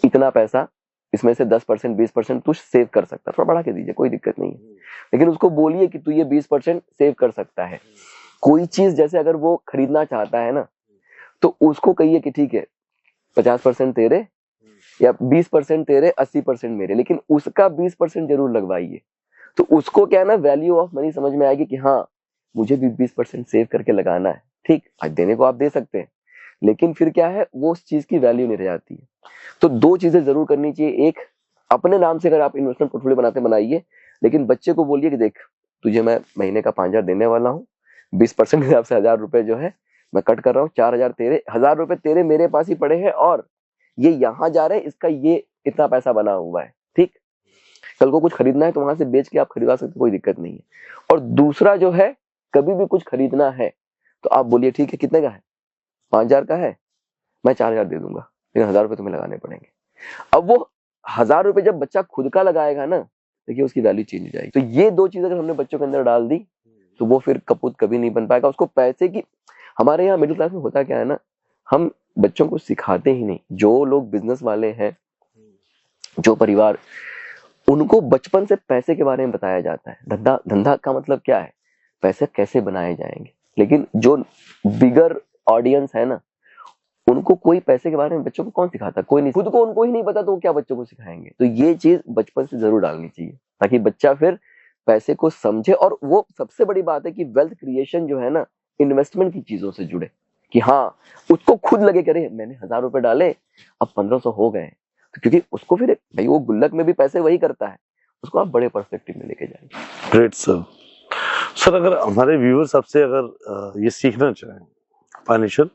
इतना पैसा इसमें से 10% 20% तू सेव कर सकता है। थोड़ा बढ़ा के दीजिए, कोई दिक्कत नहीं है, लेकिन उसको बोलिए कि तू ये 20% सेव कर सकता है। कोई चीज जैसे अगर वो खरीदना चाहता है ना, तो उसको कहिए कि ठीक है 50% तेरे या 20% तेरे, 80% मेरे, लेकिन उसका 20% जरूर लगवाइए। तो उसको क्या है ना, वैल्यू ऑफ मनी समझ में आएगी कि हाँ मुझे भी 20% सेव करके लगाना है, ठीक। आज देने को आप दे सकते हैं, लेकिन फिर क्या है, वो उस चीज की वैल्यू नहीं रह जाती है। तो दो चीजें जरूर करनी चाहिए। एक, अपने नाम से अगर आप इन्वेस्टमेंट पोर्टफोलियो बनाते बनाइए, लेकिन बच्चे को बोलिए कि देख तुझे मैं महीने का 5000 देने वाला हूँ, 20% हिसाब से 1000 रुपए जो है मैं कट कर रहा हूँ, 4000 तेरे, 1000 रुपए तेरे मेरे पास ही पड़े हैं और ये यहाँ जा रहे हैं, इसका ये इतना पैसा बना हुआ है, ठीक। कल को कुछ खरीदना है तो वहां से बेच के आप खरीदा सकते, कोई दिक्कत नहीं है। और दूसरा जो है, कभी भी कुछ खरीदना है तो आप बोलिए ठीक है कितने का है, 5000 का है, मैं 4000 दे दूंगा, लेकिन 1000 रुपए तुम्हें लगाने पड़ेंगे। अब वो 1000 रुपए जब बच्चा खुद का लगाएगा ना, देखिए उसकी वैल्यू चेंज हो जाएगी। तो ये दो चीजें अगर हमने बच्चों के अंदर डाल दी तो वो फिर कपूत कभी नहीं बन पाएगा। उसको पैसे की, हमारे यहाँ मिडिल क्लास में होता क्या है ना, हम बच्चों को सिखाते ही नहीं। जो लोग बिजनेस वाले हैं, जो परिवार, उनको बचपन से पैसे के बारे में बताया जाता है। धंधा का मतलब क्या है, पैसे कैसे बनाए जाएंगे। लेकिन जो बिगर ऑडियंस है ना, उनको कोई पैसे के बारे में बच्चों को कौन सिखाता, कोई नहीं। खुद को उनको ही नहीं पता तो वो क्या बच्चों को सिखाएंगे। तो ये चीज बचपन से जरूर डालनी चाहिए ताकि बच्चा फिर पैसे को समझे। और वो सबसे बड़ी बात है कि वेल्थ क्रिएशन जो है ना, इन्वेस्टमेंट की चीजों से जुड़े, कि हाँ उसको खुद लगे करे मैंने 1000 रुपए डाले अब 1500 हो गए। तो क्योंकि उसको फिर भाई वो गुल्लक में भी पैसे वही करता है, उसको आप बड़े पर्सपेक्टिव में लेके जाएंगे। Great sir. सर अगर हमारे व्यूअर्स आपसे अगर ये सीखना चाहें फाइनेंशियल,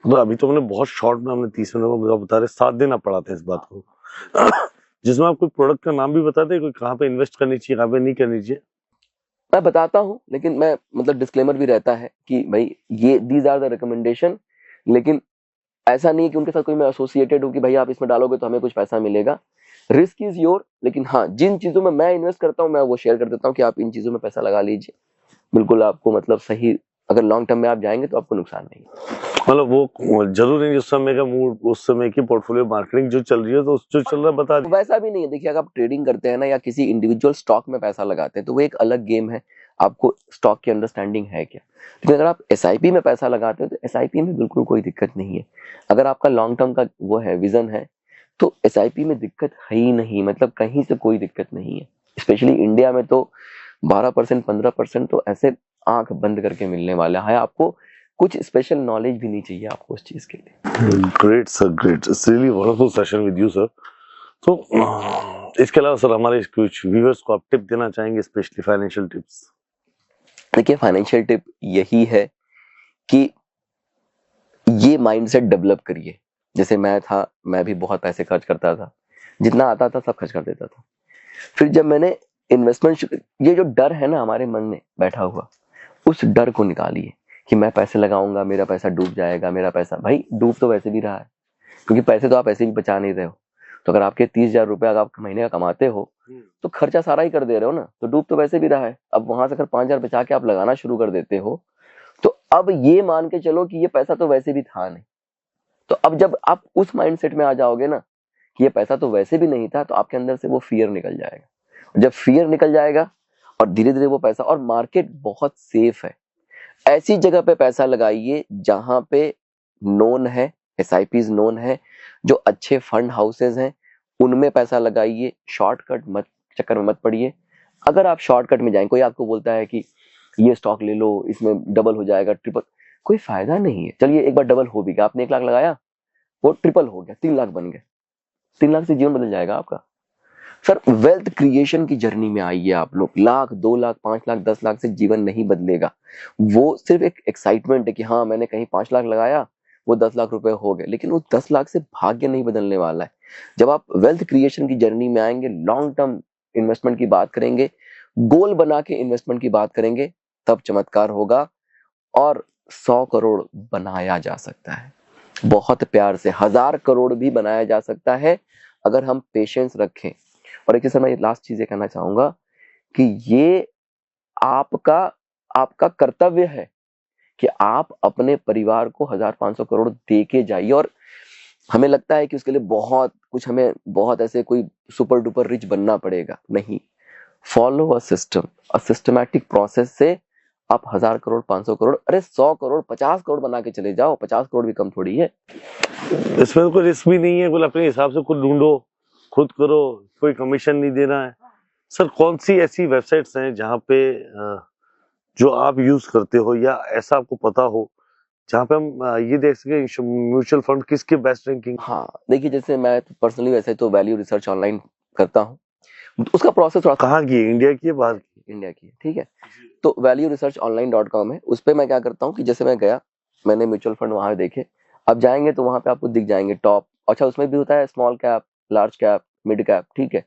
तो अभी तो हमने बहुत शॉर्ट में, हमने 30 मिनट में बता रहे, 7 दिन आप पढ़ाते हैं इस बात को, जिसमें आप कोई प्रोडक्ट का नाम भी बताते हैं, कोई कहाँ पे इन्वेस्ट करनी चाहिए, कहाँ पे नहीं करनी चाहिए। मैं बताता हूँ, लेकिन मैं मतलब डिस्क्लेमर भी रहता है कि भाई ये दीज आर द रिकमेंडेशन, लेकिन ऐसा नहीं है कि उनके साथ कोई मैं एसोसिएटेड हूँ कि भाई आप इसमें डालोगे तो हमें कुछ पैसा मिलेगा। Risk is your. लेकिन हाँ, जिन चीजों में मैं इन्वेस्ट करता हूँ मैं वो शेयर कर देता हूँ कि आप इन चीजों में पैसा लगा लीजिए, बिल्कुल आपको मतलब सही, अगर लॉन्ग टर्म में आप जाएंगे तो आपको नुकसान नहीं। मतलब वो जरूरी नहीं उस समय का मूड, उस समय की पोर्टफोलियो मार्केटिंग जो चल रही है तो जो चल रहा है बता दीजिए। वैसा भी नहीं है। देखिए अगर आप ट्रेडिंग करते हैं ना या किसी इंडिविजुअल स्टॉक में पैसा लगाते हैं तो वो एक अलग गेम है, आपको स्टॉक की अंडरस्टैंडिंग है क्या। लेकिन अगर आप एसआईपी में पैसा लगाते हैं तो एसआईपी में बिल्कुल कोई दिक्कत नहीं है। अगर आपका लॉन्ग टर्म का वो है, विजन है, तो एसआईपी में दिक्कत है ही नहीं, मतलब कहीं से कोई दिक्कत नहीं है। स्पेशली इंडिया में तो 12% 15% तो ऐसे आंख बंद करके मिलने वाला है आपको। कुछ स्पेशल नॉलेज भी नहीं चाहिए आपको उस चीज के लिए। Great sir, great, it's really wonderful session with you sir. तो इसके अलावा सर हमारे कुछ व्यूअर्स को आप टिप देना चाहेंगे, स्पेशली फाइनेंशियल टिप्स? देखिए, फाइनेंशियल टिप यही है कि ये माइंडसेट डेवलप करिए। जैसे मैं था, मैं भी बहुत पैसे खर्च करता था, जितना आता था सब खर्च कर देता था। फिर जब मैंने इन्वेस्टमेंट, ये जो डर है ना हमारे मन में बैठा हुआ, उस डर को निकालिए कि मैं पैसे लगाऊंगा, मेरा पैसा डूब जाएगा, मेरा पैसा, भाई डूब तो वैसे भी रहा है, क्योंकि पैसे तो आप ऐसे भी बचा नहीं रहे हो। तो अगर आपके 30,000 रुपए अगर आप महीने का कमाते हो तो खर्चा सारा ही कर दे रहे हो ना, तो डूब तो वैसे भी रहा है। अब वहां से अगर 5,000 बचा के आप लगाना शुरू कर देते हो, तो अब ये मान के चलो कि ये पैसा तो वैसे भी था नहीं। तो अब जब आप उस माइंडसेट में आ जाओगे ना कि ये पैसा तो वैसे भी नहीं था, तो आपके अंदर से वो फियर निकल जाएगा। जब फियर निकल जाएगा और धीरे धीरे वो पैसा, और मार्केट बहुत सेफ है, ऐसी जगह पे पैसा लगाइए जहां पे नोन है, एसआईपीज नोन है, जो अच्छे फंड हाउसेज हैं उनमें पैसा लगाइए। शॉर्टकट मत चक्कर में मत पड़िए। अगर आप शॉर्टकट में जाएं, कोई आपको बोलता है कि ये स्टॉक ले लो, इसमें डबल हो जाएगा, ट्रिपल, कोई फायदा नहीं है। चलिए एक बार डबल हो भी गया, आपने 1 लाख लगाया, वो ट्रिपल हो गया, 3 लाख बन गए, 3 लाख से जीवन बदल जाएगा आपका। सर वेल्थ क्रिएशन की जर्नी में आइए आप लोग। 1 लाख, 2 लाख, 5 लाख, 10 लाख से जीवन नहीं बदलेगा। वो सिर्फ एक एक्साइटमेंट है कि हाँ मैंने कहीं 5 लाख लगाया, वो 10 लाख रुपए हो गए, लेकिन वो 10 लाख से भाग्य नहीं बदलने वाला है। जब आप वेल्थ क्रिएशन की जर्नी में आएंगे, लॉन्ग टर्म इन्वेस्टमेंट की बात करेंगे, गोल बना के इन्वेस्टमेंट की बात करेंगे, तब चमत्कार होगा और 100 करोड़ बनाया जा सकता है। बहुत प्यार से 1000 करोड़ भी बनाया जा सकता है अगर हम पेशेंस रखें। और एक सर मैं लास्ट चीज ये कहना चाहूंगा कि ये आपका आपका कर्तव्य है कि आप अपने परिवार को 1500 करोड़ दे के जाइए। और हमें लगता है कि उसके लिए बहुत कुछ, हमें बहुत ऐसे कोई सुपर डुपर रिच बनना पड़ेगा, नहीं। Follow a system, a systematic process से आप 1000 करोड़, 500 करोड़, अरे 100 करोड़, 50 करोड़ बना के चले जाओ। 50 करोड़ भी कम थोड़ी है। इसमें कोई रिस्क भी नहीं है, बोले अपने हिसाब से खुद ढूंढो, खुद करो, कोई कमीशन नहीं देना है। सर कौन सी ऐसी वेबसाइट्स हैं जहाँ पे जो आप यूज करते हो या ऐसा आपको पता हो जहाँ पे हम ये देख सके म्यूचुअल फंड किसके बेस्ट रैंकिंग? हाँ देखिए, जैसे मैं पर्सनली वैसे तो वैल्यू रिसर्च ऑनलाइन करता हूँ। उसका प्रोसेस थोड़ा, कहाँ की है, इंडिया की है बाहर की? इंडिया की है, ठीक है। तो valueresearchonline.com है, उस पर मैं क्या करता हूँ कि जैसे मैं गया, मैंने म्यूचुअल फंड वहां देखे, अब जाएंगे तो वहां पे आपको दिख जाएंगे टॉप। अच्छा, उसमें भी होता है small cap, large cap, mid cap, ठीक है।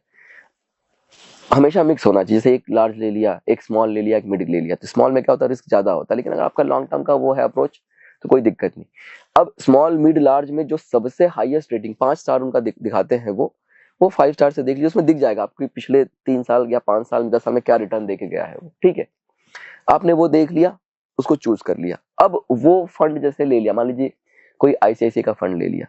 हमेशा मिक्स होना चाहिए, जैसे एक लार्ज ले लिया, एक स्मॉल ले लिया, एक मिड ले लिया, तो स्मॉल में क्या होता है, रिस्क ज्यादा होता है, लेकिन अगर आपका लॉन्ग टर्म का वो है अप्रोच तो कोई दिक्कत नहीं। अब स्मॉल, मिड, लार्ज में जो सबसे हाईएस्ट रेटिंग 5 स्टार उनका दिखाते हैं, वो 5 स्टार से देख लीजिए, उसमें दिख जाएगा आपकी पिछले 3 साल या 5 साल, 10 साल में क्या रिटर्न देके गया है वो, ठीक है। आपने वो देख लिया, उसको चूज कर लिया। अब वो फंड जैसे ले लिया, मान लीजिए कोई आईसीआईसीआई का फंड ले लिया,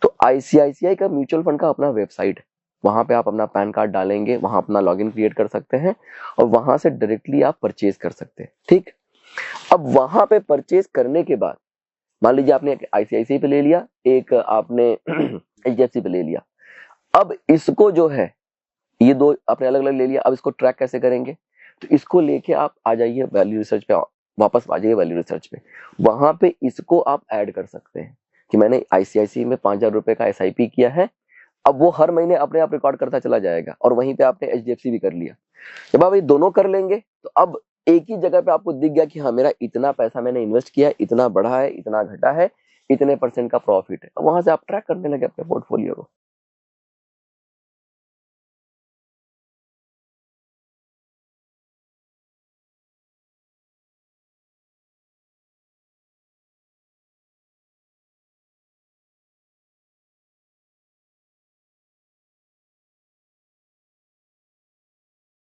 तो आईसीआईसीआई का म्यूचुअल फंड का अपना वेबसाइट है, वहां पे आप अपना पैन कार्ड डालेंगे, वहां अपना लॉगिन क्रिएट कर सकते हैं और वहां से डायरेक्टली आप परचेज कर सकते हैं, ठीक। अब वहां पे परचेज करने के बाद, मान लीजिए आपने आईसीआईसीआई पे ले लिया, एक आपने एचडीएफसी पे ले लिया, अब इसको जो है, ये दो आपने अलग अलग ले लिया, अब इसको ट्रैक कैसे करेंगे, तो इसको लेके आप आ जाइए वैल्यू रिसर्च पे, वापस आ जाइए वैल्यू रिसर्च पे, वहां पे इसको आप ऐड कर सकते हैं कि मैंने आईसीआईसीआई में 5,000 रुपए का एसआईपी किया है। अब वो हर महीने अपने आप रिकॉर्ड करता चला जाएगा, और वहीं पे आपने एचडीएफसी भी कर लिया। जब आप ये दोनों कर लेंगे तो अब एक ही जगह पे आपको दिख गया कि हाँ मेरा इतना पैसा मैंने इन्वेस्ट किया है, इतना बढ़ा है, इतना घटा है, इतने % का प्रॉफिट है। अब वहां से आप ट्रैक करने लगे अपने पोर्टफोलियो को।